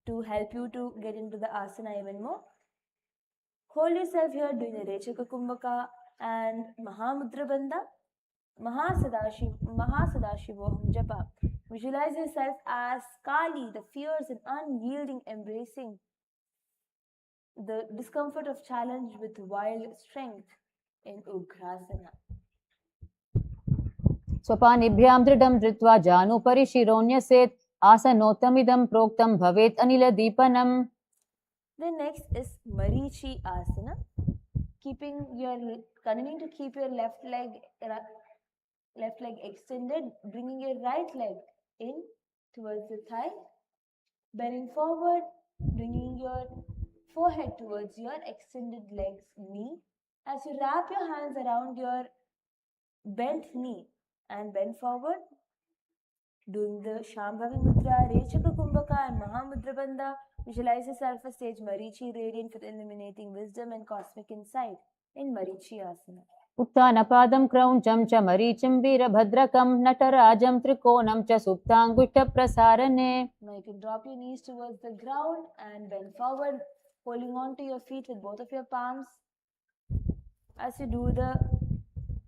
to help you to get into the asana even more. Hold yourself here doing the Rechaka Kumbhaka and Mahamudra Bandha, Mahasadashivoham japa. Visualize yourself as Kali, the fierce and unyielding, embracing the discomfort of challenge with wild strength in Ugrasana. स्वपानिभ्यां दृढं धृत्वा जानुपरि शिरोन्यसेत् आसनोत्तमिदं प्रोक्तं भवेत् अनिलदीपनम्. The next is Marichi Asana. Continuing to keep your left leg extended, bringing your right leg in towards the thigh, bending forward, bringing your forehead towards your extended leg's knee. As you wrap your hands around your bent knee and bend forward, doing the Shambhavi Mudra, Rechaka Kumbhaka and Mahamudra Bandha. Visualize yourself as sage Marichi, radiant with illuminating wisdom and cosmic insight in Marichi Asana. उत्थानपादं क्रौञ्चं च मरीचिं वीरभद्रकं नटराजं त्रिकोणं च सुप्ताङ्गुष्ठप्रसारणे. Now you can drop your knees towards the ground and bend forward, holding on to your feet with both of your palms. As you do the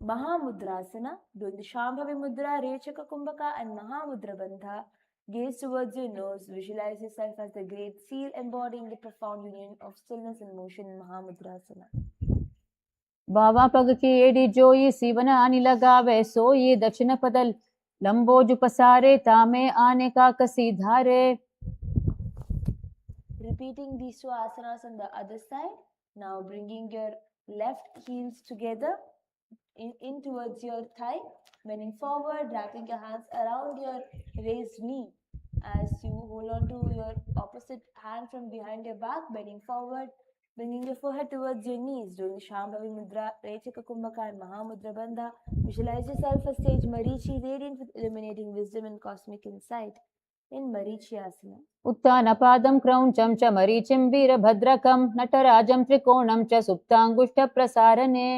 Mahamudrasana, doing the Shambhavi Mudra, Rechaka Kumbhaka and Mahamudra Bandha, gaze towards your nose. Visualize yourself as the great seal embodying the profound union of stillness and motion in Mahamudrasana. बावा पग की AD जोई सीवन आनी लगावे सोई दक्षिण पद लंबोज पसारे तामे आने का कसी धारे. Repeating these two asanas on the other side. Now bringing your left heels together in towards your thigh, bending forward, wrapping your hands around your raised knee as you hold on to your opposite hand from behind your back, bending forward, bringing your forehead towards your knees, doing Shambhavi Mudra, Rechaka Kumbhaka and Mahamudra Bandha. Visualize yourself as sage Marichi, radiant with illuminating wisdom and cosmic insight in Marichi Asana. उत्थानपादं क्रौञ्चं च मरीचिं वीरभद्रकं नटराजं त्रिकोणं च सुप्ताङ्गुष्ठप्रसारणे.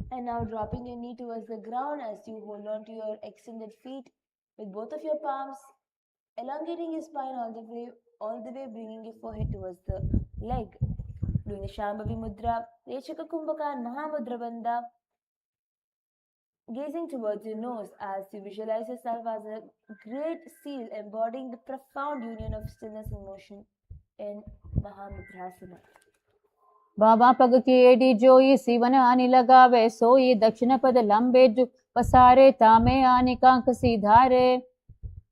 And now dropping your knee towards the ground as you hold on to your extended feet with both of your palms, elongating your spine all the way, bringing your forehead towards the leg. Doing the Shambhavi Mudra, Rechaka Kumbhaka and Mahamudra Bandha, gazing towards your nose as you visualize yourself as a great seal embodying the profound union of stillness and motion in Mahamudrasana. बाबा पग की AD जोई सीवन आनी लगावे सोई दक्षिण पद लंबे पसारे तामे आने कांक सी धारे.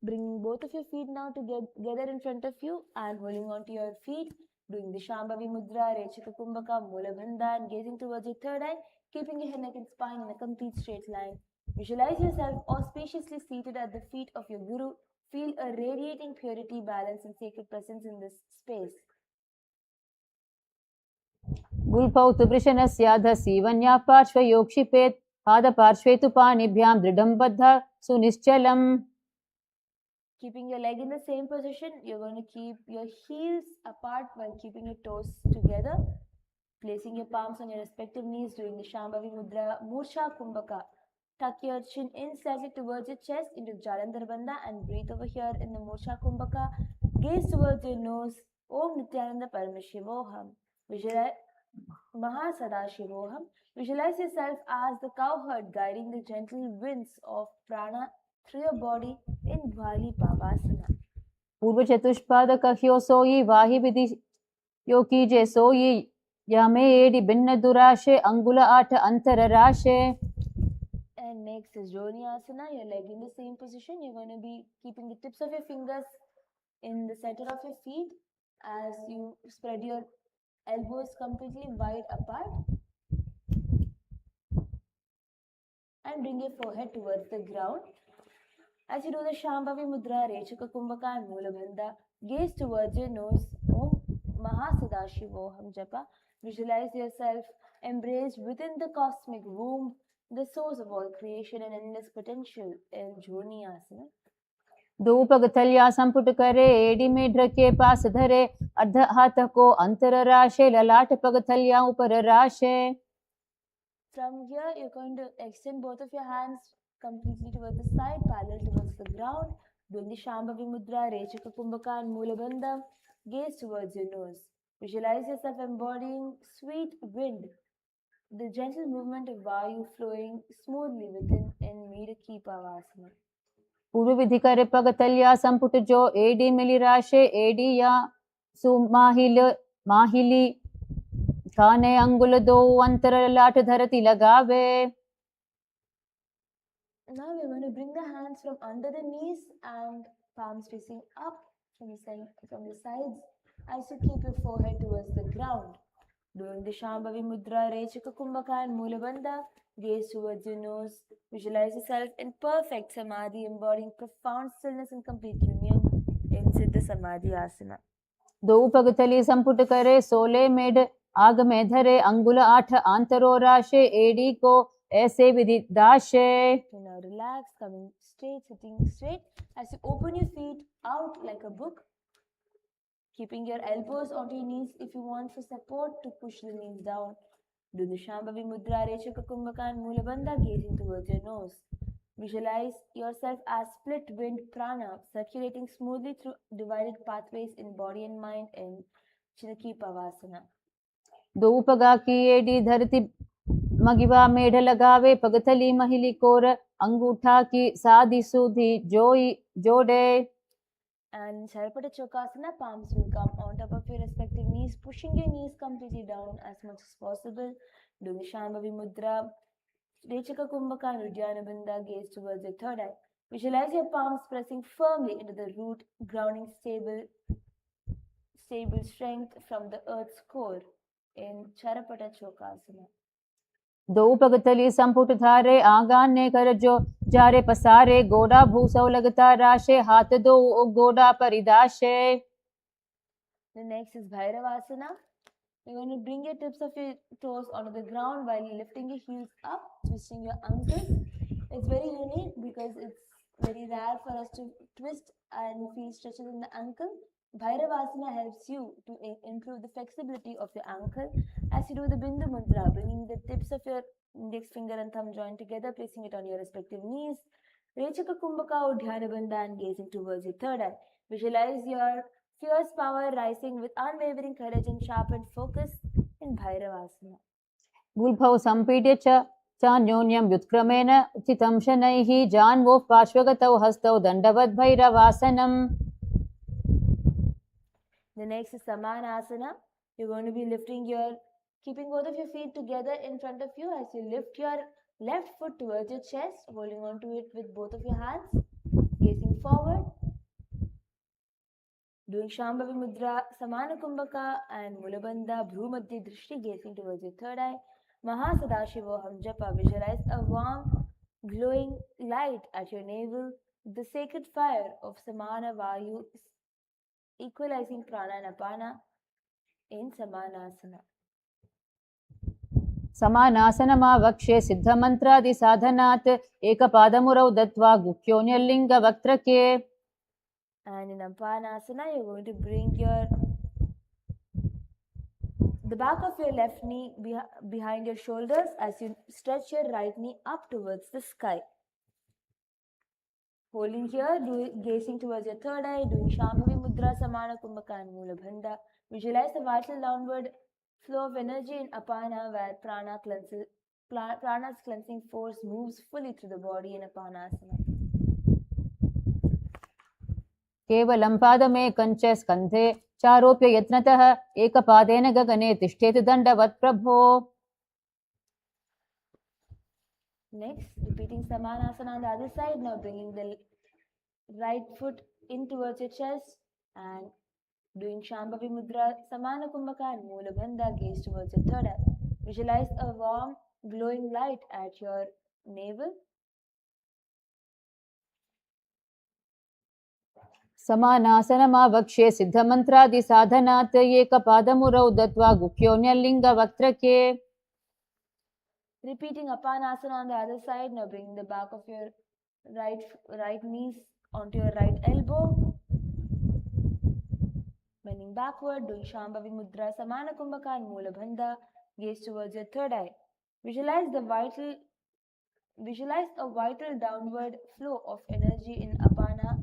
Bringing both of your feet now together in front of you and holding on to your feet, doing the Shambhavi Mudra, Rechika Kumbhaka, Mula Bandha, and gazing towards your third eye, keeping your head, neck and spine in a complete straight line. Visualize yourself auspiciously seated at the feet of your Guru. Feel a radiating purity, balance and sacred presence in this space. गुल्पौ तु वृषणस्याधसीवन्या पार्श्वयोक्षिपेत् पादपार्श्वे तु पाणिभ्यां दृढं बद्ध सुनिश्चलम्. Keeping your leg in the same position, you're going to keep your heels apart while keeping your toes together. Placing your palms on your respective knees, doing the Shambhavi Mudra, Mursha Kumbhaka. Tuck your chin in slightly towards your chest into Jalandhar Bandha and breathe over here in the Mursha Kumbhaka. Gaze towards your nose. Om Nithyananda Paramashivoham. Visualize Mahasadashivoham. Visualize yourself as the cowherd guiding the gentle winds of prana through your body in Bhali Pavasana. पूर्व चतुष्पाद कह्यो सोई वाहि विधि यो कीजे सोई यामे AD भिन्न दुराशे अंगुल आठ अंतर राशे. And next is Joni Asana. Your leg in the same position. You're going to be keeping the tips of your fingers in the center of your feet as you spread your elbows completely wide apart. And bring your forehead towards the ground. As you do the Shambhavi Mudra, Rechaka Kumbhaka and Mula Bandha, gaze towards your nose. Om Mahasadashivoham Japa. Visualize yourself embraced within the cosmic womb, the source of all creation and endless potential in Joni Asana. दो पग तलिया संपुट करे AD में ढके पास धरे अर्ध हाथ को अंतर राशे ललाट पग तलिया ऊपर राशे. From here, you're going to extend both of your hands completely towards the side, parallel towards the ground. Doing the Shambhavi Mudra, Rechaka Kumbhaka and Mula Bandha. Gaze towards your nose. Visualize yourself embodying sweet wind, the gentle movement of Vayu flowing smoothly within in Miraki Pavasana. पूर्व विधि करे पग तलिया संपुट जो AD मिली राशे AD या सुमाहिल माहिली काने अंगुल दो अंतर लाट धरती लगावे. Now we're going to bring the hands from under the knees and palms facing up from the sides as you keep your forehead towards the ground. Doing the Shambhavi Mudra, Rechaka Kumbhaka and Mula Bandha. Gaze towards your nose. Visualize yourself in perfect Samadhi, embodying profound stillness and complete union in Siddha Samadhi Asana. दो पग तली संपुट करे सोले मेढ आग में धरे अंगुल आठ आंतरो राशे AD को ऐसे विधि दाशे. So now relax, coming straight, sitting straight. As you open your feet out like a book, keeping your elbows onto your knees if you want for support to push the knees down. Do the Shambhavi Mudra, Rechaka Kumbhaka and Mula Bandha, gazing towards your nose. Visualize yourself as split wind prana circulating smoothly through divided pathways in body and mind in Chinaki Pavasana. दो पगा की AD धरती मगिवा मेढ लगावे पगथली महिली core अंगूठा की साधी सूधी जोई जोड़े. And Sarapata Chokasana, palms will come on top of your respective knees, pushing your knees completely down as much as possible. Do the Shambhavi Mudra, Rechaka Kumbhaka and Uddiyana Bandha, gaze towards your third eye. Visualize your palms pressing firmly into the root, grounding stable strength from the earth's core in Charapata Chokasana. दो पग तली संपुट धारे आगाने कर जो जारे पसारे गोड़ा भूसौ लगता राशे हाथ दो गोड़ा परिदाशे. The next is Bhairavasana. You're going to bring your tips of your toes onto the ground while lifting your heels up, twisting your ankles. It's very unique because it's very rare for us to twist and feel stretches in the ankle. Bhairavasana helps you to improve the flexibility of your ankle as you do the Bindu Mudra, bringing the tips of your index finger and thumb joined together, placing it on your respective knees. Rechaka Kumbhaka Uddiyana Bandha and gazing towards your third eye. Visualize your fierce power rising with unwavering courage and sharpened focus in Bhairavasana. गुल्भौ संपीड्य च चान्योन्यं व्युत्क्रमेण उचितं शनैः जान्वोः पार्श्वगतौ हस्तौ दण्डवद् भैरवासनम्. The next is Samanasana. You're going to be keeping both of your feet together in front of you as you lift your left foot towards your chest, holding on to it with both of your hands, gazing forward. Doing Shambhavi Mudra, Samana Kumbhaka and Mulabandha, Bhrumadhya Drishti, gazing towards your third eye. Mahasadashivoham Japa, visualize a warm, glowing light at your navel. The sacred fire of Samana Vayu is equalizing prana and apana in Samanasana. समानासनमावक्ष्ये सिद्धमन्त्रादिसाधनात् एकपादमुरौ दत्त्वा गुह्योऽन्यलिङ्गवक्त्रके. And in Apanasana, you're going to bring the back of your left knee behind your shoulders as you stretch your right knee up towards the sky. Holding here, gazing towards your third eye, doing Shambhavi Mudra, Samana Kumbhaka and Mulabandha. Visualize the vital downward flow of energy in Apana, where prana's cleansing force moves fully through the body in Apanasana. केवलं पादमेकञ्च स्कन्धे चारोप्य यत्नतः एकपादेन गगने तिष्ठेत दण्डवत् प्रभो. Next, repeating Samanasana on the other side, now bringing the right foot in towards your chest and doing Shambhavi Mudra, Samana Kumbhaka and Mulabandha, gaze towards your third eye. Visualize a warm, glowing light at your navel. समानासनमावक्ष्ये सिद्धमन्त्रादिसाधनात् एकपादमुरौ दत्त्वा गुह्योऽन्यलिङ्गवक्त्रके. Repeating Apanasana on the other side, now bringing the back of your right knees onto your right elbow. Bending backward, doing Shambhavi Mudra, Samana Kumbhaka and Mulabandha, gaze towards your third eye. Visualize a vital downward flow of energy in Apanasana.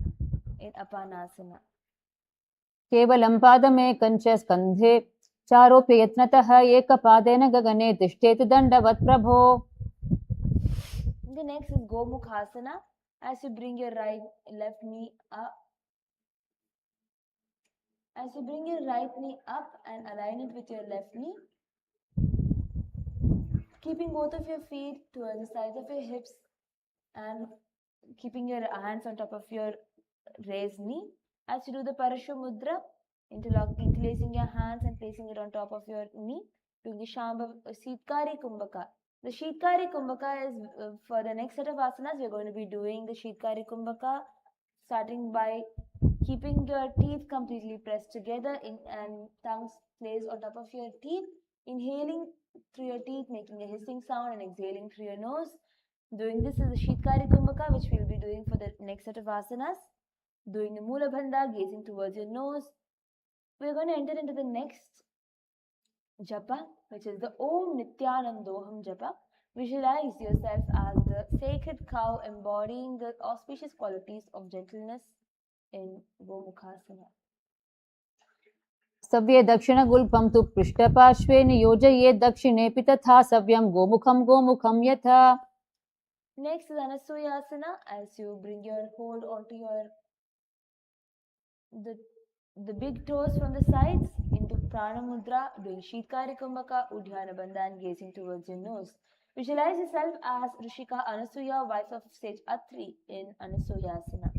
केवलं पादमेकञ्च स्कन्धे चारोप्य यत्नतः एकपादेन गगने तिष्ठेत दण्डवत् प्रभो. The next is Gomukhasana. As you bring your left knee up, and align it with your left knee, keeping both of your feet towards the sides of your hips and keeping your hands on top of your raised knee. As you do the Parashu Mudra, interlacing your hands and placing it on top of your knee, doing the Sheetkari Kumbhaka. The Sheetkari Kumbhaka is for the next set of asanas. We're going to be doing the Sheetkari Kumbhaka, starting by keeping your teeth completely pressed together and tongues placed on top of your teeth, inhaling through your teeth, making a hissing sound, and exhaling through your nose. Doing this is the Sheetkari Kumbhaka, which we'll be doing for the next set of asanas. Doing the Mulabandha, gazing towards your nose. We're going to enter into the next japa, which is the Om Nithyananda japa. Visualize yourself as the sacred cow embodying the auspicious qualities of gentleness in Gomukhasana. सव्ये दक्षिणगुल्पं तु पृष्ठपार्श्वे नियोजयेत् दक्षिणेऽपि तथा सव्यं गोमुखं यथा. Next is Anasuyasana. As you bring your hold onto the big toes from the sides into Prana Mudra, doing Sheetkari Kumbhaka, Udhyana Bandha, and gazing towards your nose. Visualize yourself as Rishika Anasuya, wife of sage Atri in Anasuyasana.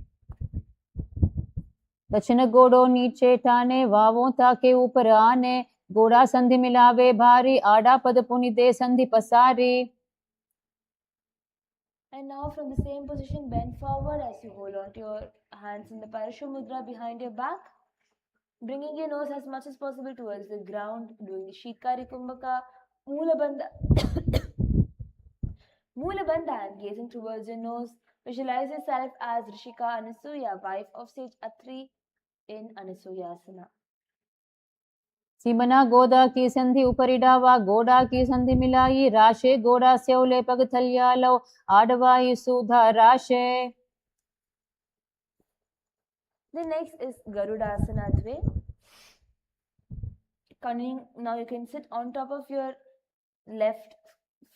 दक्षिण गोड़ों नीचे टाने वावों ताके ऊपर आने गोड़ा संधि मिलावे भारी आड़ा पद पुनि दे संधि पसारी. And now from the same position, bend forward as you hold on to your hands in the Parashu Mudra behind your back, bringing your nose as much as possible towards the ground, doing the Sheetkari Kumbhaka, Mulabandha, and gazing towards your nose. Visualize yourself as Rishika Anasuya, wife of sage Atri in Anasuyasana. सीमना गोदा की संधि ऊपरी डावा गोड़ा की संधि मिलाई राशे गोड़ा स्योले पग थलियालो आडवाई सुधा राशे. The next is Garudasana Dve. Now you can sit on top of your left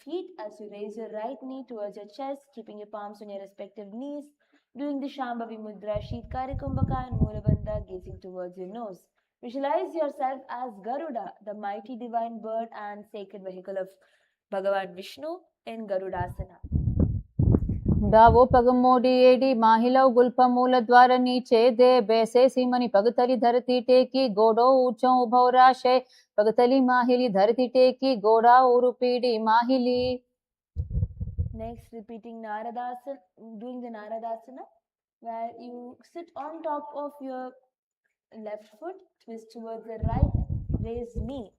feet as you raise your right knee towards your chest, keeping your palms on your respective knees, doing the Shambhavi Mudra, Sheetkari Kumbhaka and Mulabandha, gazing towards your nose. Visualize yourself as Garuda, the mighty divine bird and sacred vehicle of Bhagavan Vishnu in Garudasana. डावो पगमोडी एडी माहिलव गुल्प मूल द्वार नीचे दे बैसे सीमनी पगतली धरती टेकी गोडो ऊंचो उभो राशे पगतली माहिली धरती टेकी गोड़ा उरुपीडी माहिली. Next, repeating Naradasana, doing the Naradasana, where you sit on top of your left foot, twist towards the right, raise knee.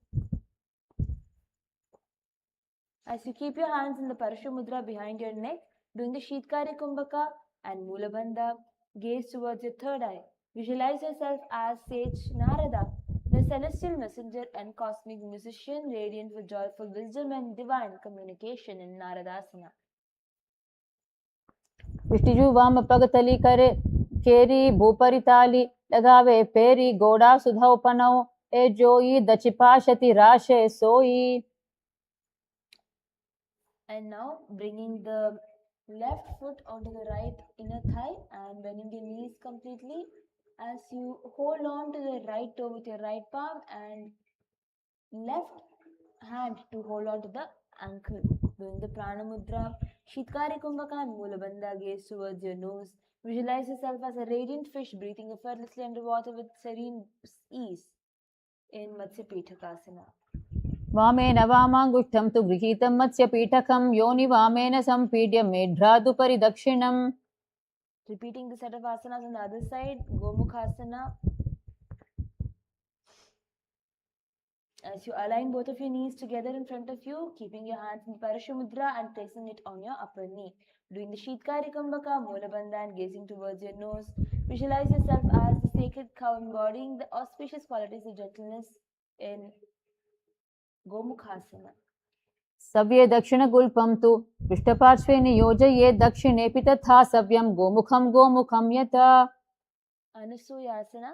As you keep your hands in the Parashu Mudra behind your neck, doing the Sheetkari Kumbhaka and Mula Bandha, gaze towards your third eye. Visualize yourself as Sage Narada, the celestial messenger and cosmic musician, radiant with joyful wisdom and divine communication in Naradasana. विष्टिजु वाम पगतली करे केरी भूपरि ताली लगावे peri गोड़ा सुधौ पनौ ए जोई दचिपाशति राशे सोई. And now bringing the left foot onto the right inner thigh and bending your knees completely as you hold on to the right toe with your right palm and left hand to hold on to the ankle. Doing the Prana Mudra, Shitkari Kumbhaka and Mula Bandha, gaze towards your nose. Visualize yourself as a radiant fish breathing effortlessly underwater with serene ease in Matsya Pitakasana. वामेन वामाङ्गुष्ठं तु गृहीतं मत्स्यपीठकं योनि वामेन सम्पीड्य मेढ्रादुपरि दक्षिणम्. Repeating the set of asanas on the other side, Gomukhasana. As you align both of your knees together in front of you, keeping your hands in Parashu Mudra and placing it on your upper knee. Doing the Sheetkari Kumbhaka, Mula Bandha and gazing towards your nose. Visualize yourself as the sacred cow embodying the auspicious qualities of gentleness in Gomukhasana. सव्ये दक्षिणगुल्पं तु पृष्ठपार्श्वे नियोजये दक्षिणेऽपि तथा सव्यं गोमुखं गोमुखं यथा. Anusuyasana.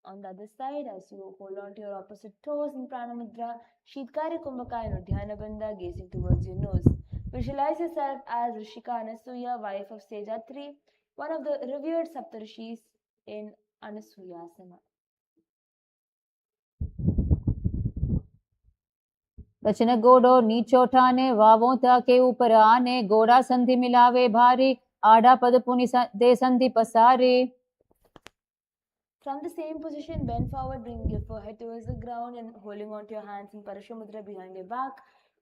On the other side, as you hold on to your opposite toes in Prana Mudra, Sheetkari Kumbhaka and Udhyana Bandha, gazing towards your nose. Visualize yourself as Rishika Anasuya, wife of Sage Atri, one of the revered Saptarishis in Anusuyasana. दक्षिण गोड़ो नीचोठाने वावों के ऊपर आने गोड़ा संधि मिलावे भारी आड़ा पद पुनि दे संधि पसारे. From the same position, bend forward, bringing your forehead towards the ground and holding on to your hands in Parashu Mudra behind your back.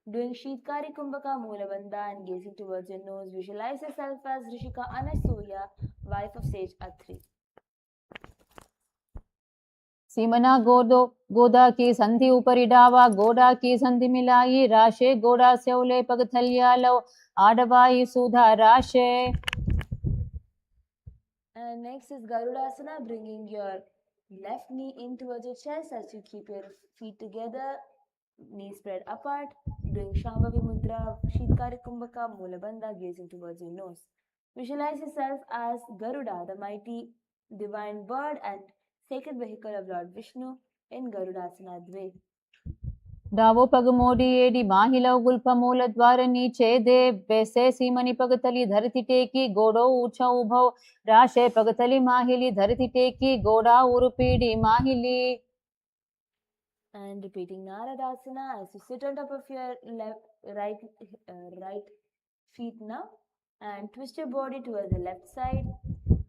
Doing Sheetkari Kumbhaka, Mula Bandha and gazing towards your nose. Visualize yourself as Rishika Anasuya, wife of Sage Atri. सीमना गोदो गोदा की संधि ऊपरी डावा गोड़ा की संधि मिलाई राशे गोड़ा स्यौले पगथलिया लो आडवाई सुधा राशे. And next is Garudasana, bringing your left knee in towards your chest as you keep your feet together, knees spread apart. Doing Shambhavi Mudra, Sheetkari Kumbhaka, Mula Bandha, gazing towards your nose. Visualize yourself as Garuda, the mighty divine bird and sacred vehicle of Lord Vishnu in Garudasana Dve. Davos पग मोडी AD माहिलव गुल्प मूल द्वार नीचे दे बैसे सीमनी पगतली धरती टेकी गोड़ो ऊंचा उभो राशे पगतली माहिली धरती टेकी गोड़ा उरुपीडी माहिली. And repeating Naradasana as you sit on top of your right feet now and twist your body towards the left side.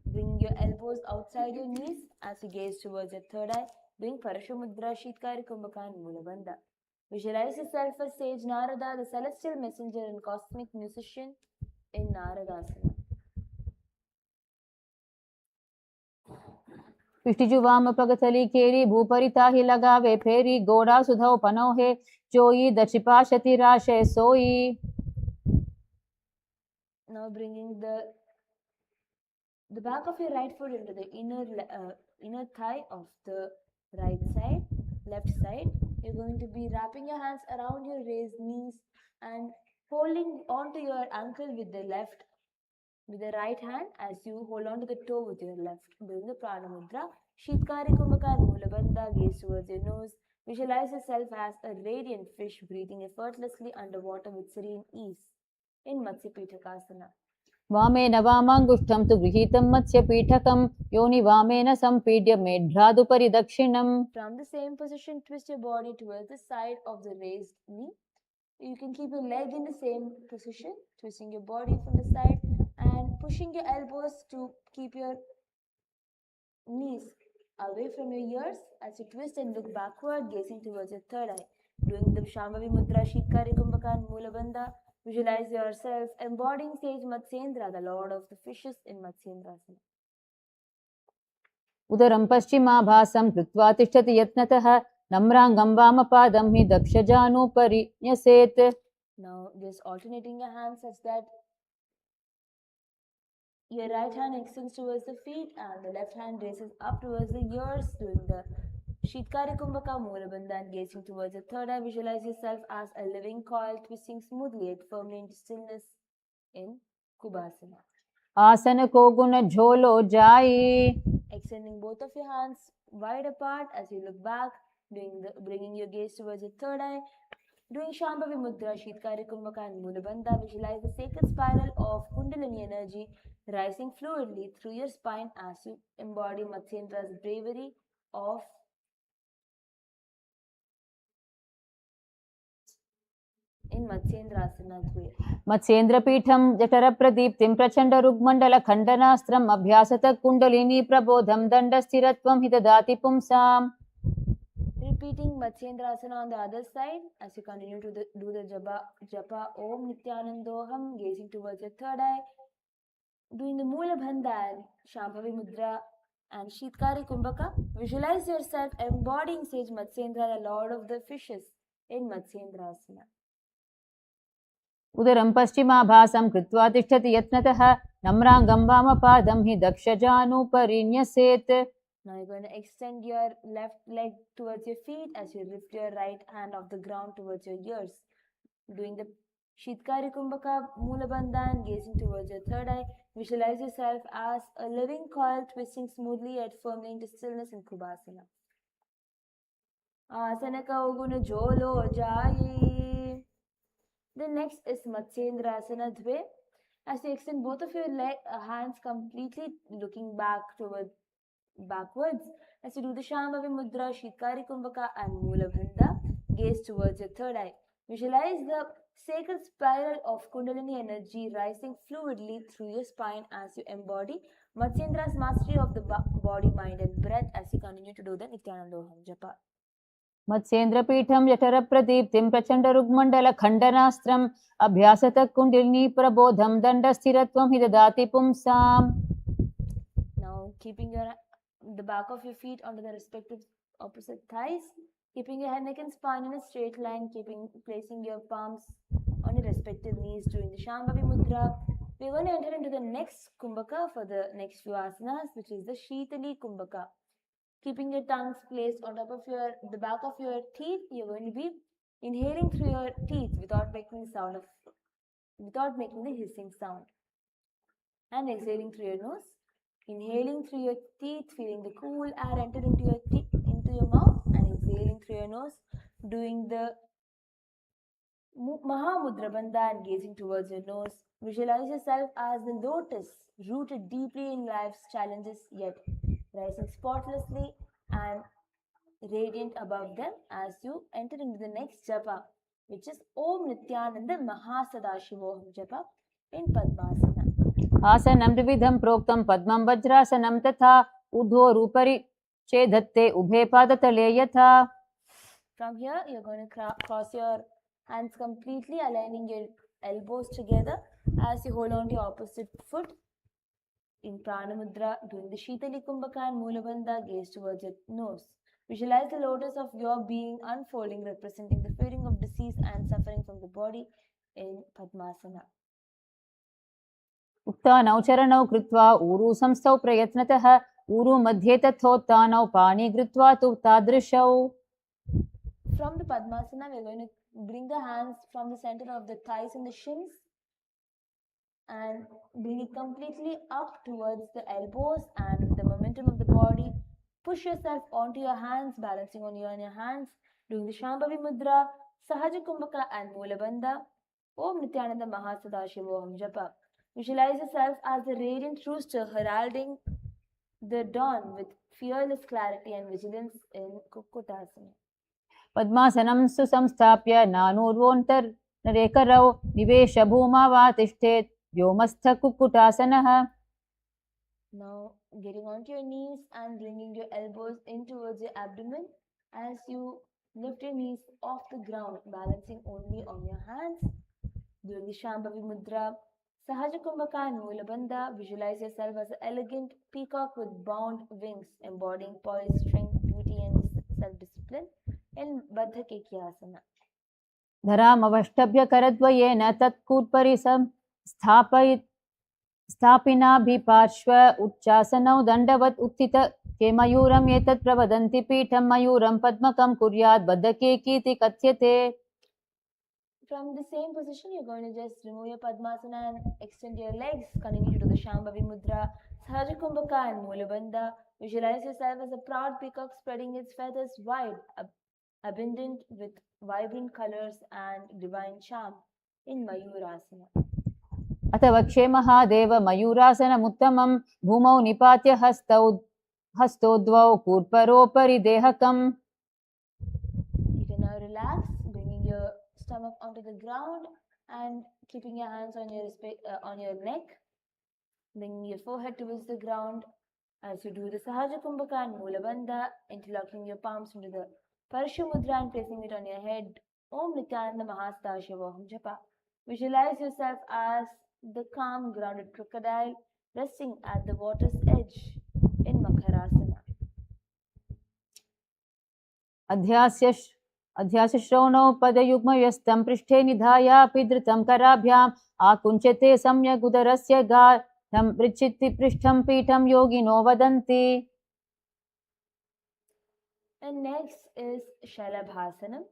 Bring your elbows outside your knees as you gaze towards your third eye. Doing Parashu Mudra, Sheetkari Kumbhaka and Mula Bandha. Visualize yourself as Sage Narada, the celestial messenger and cosmic musician in Naradasana. पिष्टिजु वाम पगतली केरी भूपरि ताहि लगावे फेरी गोड़ा सुधौ पनोहे जोई दचिपाशति राशे सोई. Now bringing the back of your right foot into the inner thigh of the left side. You're going to be wrapping your hands around your raised knees and holding onto your ankle with the right hand as you hold on to the toe with your left. Doing the Prana Mudra, Sheetkari Kumbhaka and Mula Bandha, gaze towards your nose. Visualize yourself as a radiant fish breathing effortlessly underwater with serene ease in Matsya Pitakasana. वामेन वामाङ्गुष्ठं तु गृहीतं मत्स्यपीठकं योनि वामेन सम्पीड्य मेढ्रादुपरि दक्षिणम्. From the same position, twist your body towards the side of the raised knee. You can keep your leg in the same position, twisting your body from the side and pushing your elbows to keep your knees away from your ears as you twist and look backward, gazing towards your third eye. Doing the Shambhavi Mudra, Shitkari Kumbhaka and Mulabandha, visualize yourself embodying sage Matsyendra, the lord of the fishes in Matsyendrasana. उदरं पश्चिमाभासं कृत्वा तिष्ठति यत्नतः नम्राङ्गं वामपादं हि दक्षजानुपरि न्यसेत्. Now just alternating your hands such that your right hand extends towards the feet and the left hand raises up towards the ears, doing the Shitkari Kumbhaka Mulabandha and gazing towards the third eye. Visualize yourself as a living coil twisting smoothly yet firmly into stillness in Kubhasana. आसन को गुण झोलो जाई. Extending both of your hands wide apart as you look back, bringing your gaze towards your third eye. Doing Shambhavi Mudra, Shitkari Kumbhaka and Mulabandha, visualize the sacred spiral of Kundalini energy rising fluidly through your spine as you embody Matsyendra's bravery of in Matsyendrasana. मत्स्येन्द्रपीठं जठरप्रदीप्तिं प्रचण्डरुग्मण्डलखण्डनास्त्रम् अभ्यासतः kundalini प्रबोधं दण्डस्थिरत्वं हि ददाति पुंसाम्. Repeating Matsyendrasana on the other side as you continue to do the japa Om Nithyanandoham, gazing towards your third eye. Doing the Mulabandha and Shambhavi Mudra and Shitkari Kumbhaka, visualize yourself embodying sage Matsyendra, the lord of the fishes in Matsyendrasana. उदरं पश्चिमाभासं कृत्वा तिष्ठति यत्नतः नम्राङ्गं वामपादं हि दक्षजानुपरि न्यसेत्. Now you're going to extend your left leg towards your feet as you lift your right hand off the ground towards your ears. Doing the Shitkari Kumbhaka Mulabandha and gazing towards your third eye. Visualize yourself as a living coil twisting smoothly yet firmly into stillness in Kubhasana. Asanaka Uguna Jolo Jayi. The next is Matsyendrasana Dve. As you extend both of your hands completely looking backwards, as you do the Shambhavi Mudra, Shitkari Kumbhaka and Mulabandha, gaze towards your third eye. Visualize the sacred spiral of Kundalini energy rising fluidly through your spine as you embody Matsyendra's mastery of the body, mind and breath as you continue to do the Nithyanandoham japa. मत्स्येन्द्रपीठं जठरप्रदीप्तिं प्रचण्डरुग्मण्डलखण्डनास्त्रम् अभ्यासतः kundalini प्रबोधं दण्डस्थिरत्वं हि ददाति पुंसाम्. Now keeping the back of your feet onto the respective opposite thighs, keeping your head, neck and spine in a straight line, placing your palms on your respective knees during the Shambhavi Mudra. We're going to enter into the next Kumbhaka for the next few asanas, which is the Shitali Kumbhaka. Keeping your tongues placed on top of the back of your teeth, you're going to be inhaling through your teeth without making the hissing sound, and exhaling through your nose. Inhaling through your teeth, feeling the cool air enter into your mouth, and exhaling through your nose. Doing the Mahamudra Bandha and gazing towards your nose. Visualize yourself as the lotus, rooted deeply in life's challenges, yet rising spotlessly and radiant above them as you enter into the next japa, which is Om Nithyananda Mahasadashivoham japa in Padmasana. आसनं द्विविधं प्रोक्तं पद्मं वज्रासनं तथा ऊर्ध्वोरुपरि चेदत्ते उभे पादतले यथा. From here, you're going to cross your hands completely, aligning your elbows together as you hold on to your opposite foot in Prana Mudra, doing the Shitali Kumbhaka and Mulabandha, gaze towards your nose. Visualize the lotus of your being unfolding, representing the feeling of disease and suffering from the body in Padmasana. उक्तानौ चरणौ कृत्वा ऊरु संस्थौ प्रयत्नतः ऊरु मध्ये तथोत्तानौ पाणि कृत्वा तु तादृशौ. From the Padmasana, we're going to bring the hands from the center of the thighs and the shins and bring it completely up towards the elbows, and with the momentum of the body, push yourself onto your hands, balancing on your hands, doing the Shambhavi Mudra, Sahaja Kumbhaka and Mulabandha, Om Nithyananda Mahasadashivoham japa. Visualize yourself as the radiant rooster heralding the dawn with fearless clarity and vigilance in Kukutasana. पद्मासनं सुसंस्थाप्य नानूर्वोऽन्तर्नरेकरौ निवेश भूमा वा तिष्ठेत् व्योमस्थ कुक्कुटासनः. Now, getting onto your knees and bringing your elbows in towards your abdomen as you lift your knees off the ground, balancing only on your hands. Doing the Shambhavi Mudra, Sahaja Kumbhaka and Mula Bandha, visualize yourself as an elegant peacock with bound wings, embodying poise, strength, beauty, and self-discipline in Baddha Kekyasana. धरामवष्टभ्य करद्वयेन तत्कूट्परि स्थापिनाभिपार्श्व उच्चासनौ दण्डवत् उत्थित केमयूरम् एतत् प्रवदन्ति पीठं मयूरं पद्मकं कुर्यात् बद्धकेकीति कथ्यते. From the same position, you're going to just remove your Padmasana and extend your legs. Continue to do the Shambhavi Mudra, Sahaja Kumbhaka and Mula Bandha. Visualize yourself as a proud peacock spreading its feathers wide, abundant with vibrant colors and divine charm in Mayurasana. अथ वक्षे महादेव मयूरासनमुत्तमं भूमौ निपात्य हस्तौ द्वौ कूर्परोपरि देहकम्. You can now relax, bringing your stomach onto the ground and keeping your hands on your neck, bringing your forehead towards the ground as you do the Sahaja Kumbhaka and Mula Bandha, interlocking your palms into the Parshu Mudra and placing it on your head. Om Nithyananda Mahastashyavoham Japa. Visualize yourself as the calm, grounded crocodile resting at the water's edge in Makharasana. अध्यासश्रवणौ पदयुग्मव्यस्तं पृष्ठे निधायापि धृतं कराभ्याम् आकुञ्चते सम्यग् उदरस्य गाढं पृच्छित्ति पृष्ठं पीठं योगिनो वदन्ति. And next is Shalabhasanam.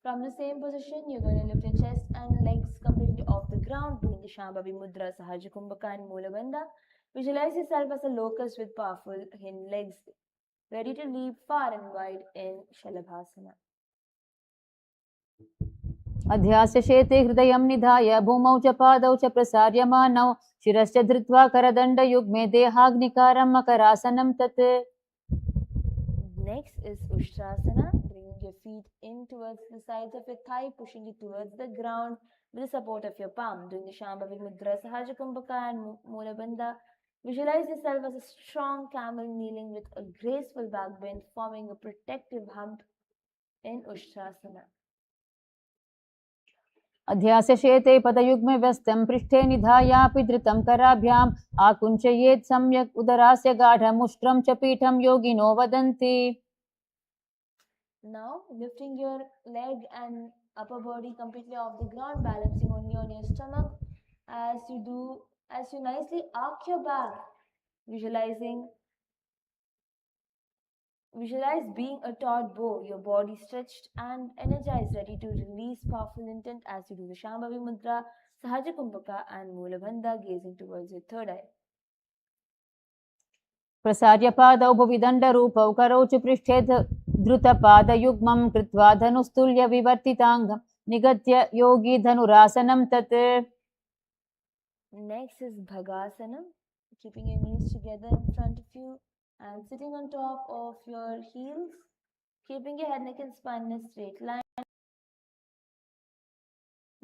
From the same position, you're going to lift your chest and legs completely off the ground, doing the Shambhavi Mudra, Sahaja Kumbhaka and Mula Bandha. Visualize yourself as a locust with powerful hind legs, ready to leap far and wide in Shalabhasana. अध्यास्यशेते हृदयं निधाय भूमौ च पादौ च प्रसार्यमानौ शिरश्च धृत्वा करदण्डयुग्मे देहाग्निकारं मकरासनं तत्. Next is Ushtrasana, bringing your feet in towards the sides of your thigh, pushing it towards the ground with the support of your palm. Doing the Shambhavi Mudra, Sahaja Kumbhaka and Mula Bandha. Visualize yourself as a strong camel kneeling with a graceful back bend, forming a protective hump in Ushtrasana. अध्यास्यशेते पदयुग्मे व्यस्तं पृष्ठे निधायापि धृतं कराभ्याम् आकुञ्चयेत् सम्यक् उदरास्य गाढमुष्ट्रं च पीठं योगिनो वदन्ति. Now lifting your leg and upper body completely off the ground, balancing only on your stomach as you nicely arc your back, Visualize being a taut bow, your body stretched and energized, ready to release powerful intent as you do the Shambhavi Mudra, Sahaja Kumbhaka and Mula Bandha, gazing towards your third eye. प्रसार्य पादौ भुविदण्डरूपौ करौ च पृष्ठे धृतपादयुग्मं कृत्वा धनुस्तुल्य विवर्तिताङ्गं निगत्य योगी धनुरासनं तत्. Next is Bhagasana, keeping your knees together in front of you and sitting on top of your heels, keeping your head, neck and spine in a straight line.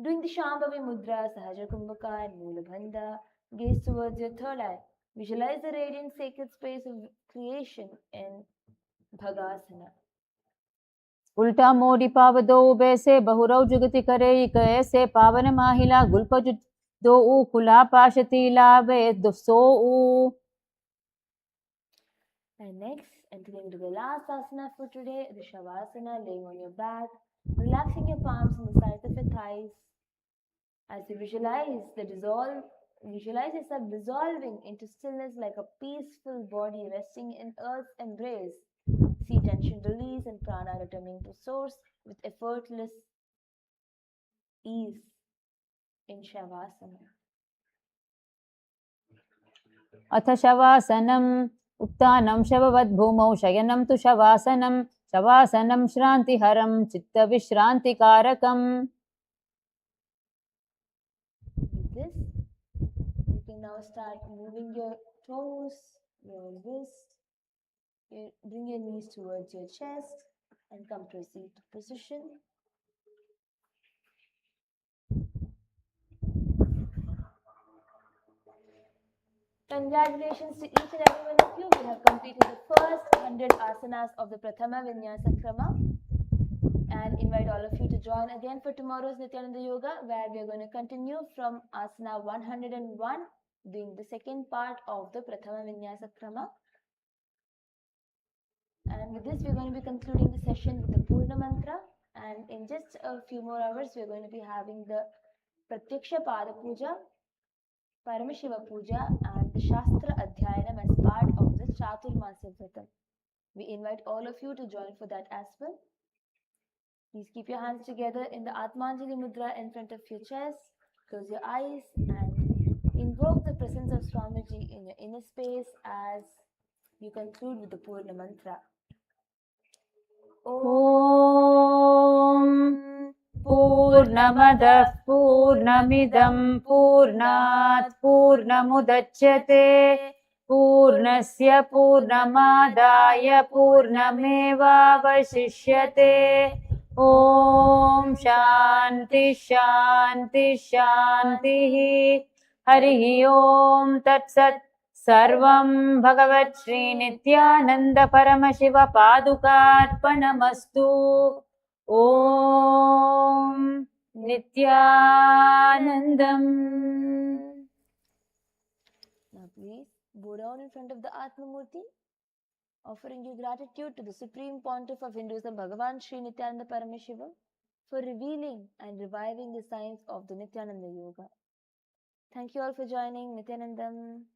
Doing the Shambhavi Mudra, Sahaja Kumbhaka and Mula Bandha, gaze towards your third eye. Visualize the radiant sacred space of creation in Bhagasana. उल्टा मोड़ी पावदो बैसे बहुरौ जुगति करे इक ऐसे पावन माहिला गुल्पजु दो ऊ खुला पाशतीला वे सो ऊ. And next, entering into the last asana for today, the Shavasana, laying on your back, relaxing your palms on the sides of your thighs. As you visualize yourself dissolving into stillness like a peaceful body resting in earth's embrace. See tension release and prana returning to source with effortless ease in Shavasana. अथ शवासनम् उत्थानं शववद्भूमौ शयनं तु शवासनं शवासनं श्रान्तिहरं चित्तविश्रान्तिकारकम्. With this, you can now start moving your toes, your wrist. Bring your knees towards your chest and come to a seated position. Congratulations to each and every one of you. We have completed the first 100 asanas of the Prathama Vinyasa Krama. And invite all of you to join again for tomorrow's Nithyananda Yoga, where we are going to continue from asana 101, doing the second part of the Prathama Vinyasa Krama. And with this, we're going to be concluding the session with the Purna Mantra. And in just a few more hours, we're going to be having the Pratyaksha Pada Puja, Paramashiva Puja, and the Shastra Adhyayanam as part of the Chaturmasya Vratam. We invite all of you to join for that as well. Please keep your hands together in the Atmanjali Mudra in front of your chest. Close your eyes and invoke the presence of Swamiji in your inner space as you conclude with the Purna Mantra. Om Purnamadah Purnamidam Purnat Purnamudachyate Purnasya Purnamadaya Purnamevavashishyate. Om Shanti Shanti Shanti. Harihi Om Tat Sat. Sarvam Bhagavat Shri Nithyananda Paramashiva Padukarpanamastu. Om Nithyanandam. Now please bow down in front of the Atmamurti, offering you gratitude to the Supreme Pontiff of Hinduism, Bhagavan Shri Nithyananda Paramashiva, for revealing and reviving the science of the Nithyananda Yoga. Thank you all for joining. Nithyanandam.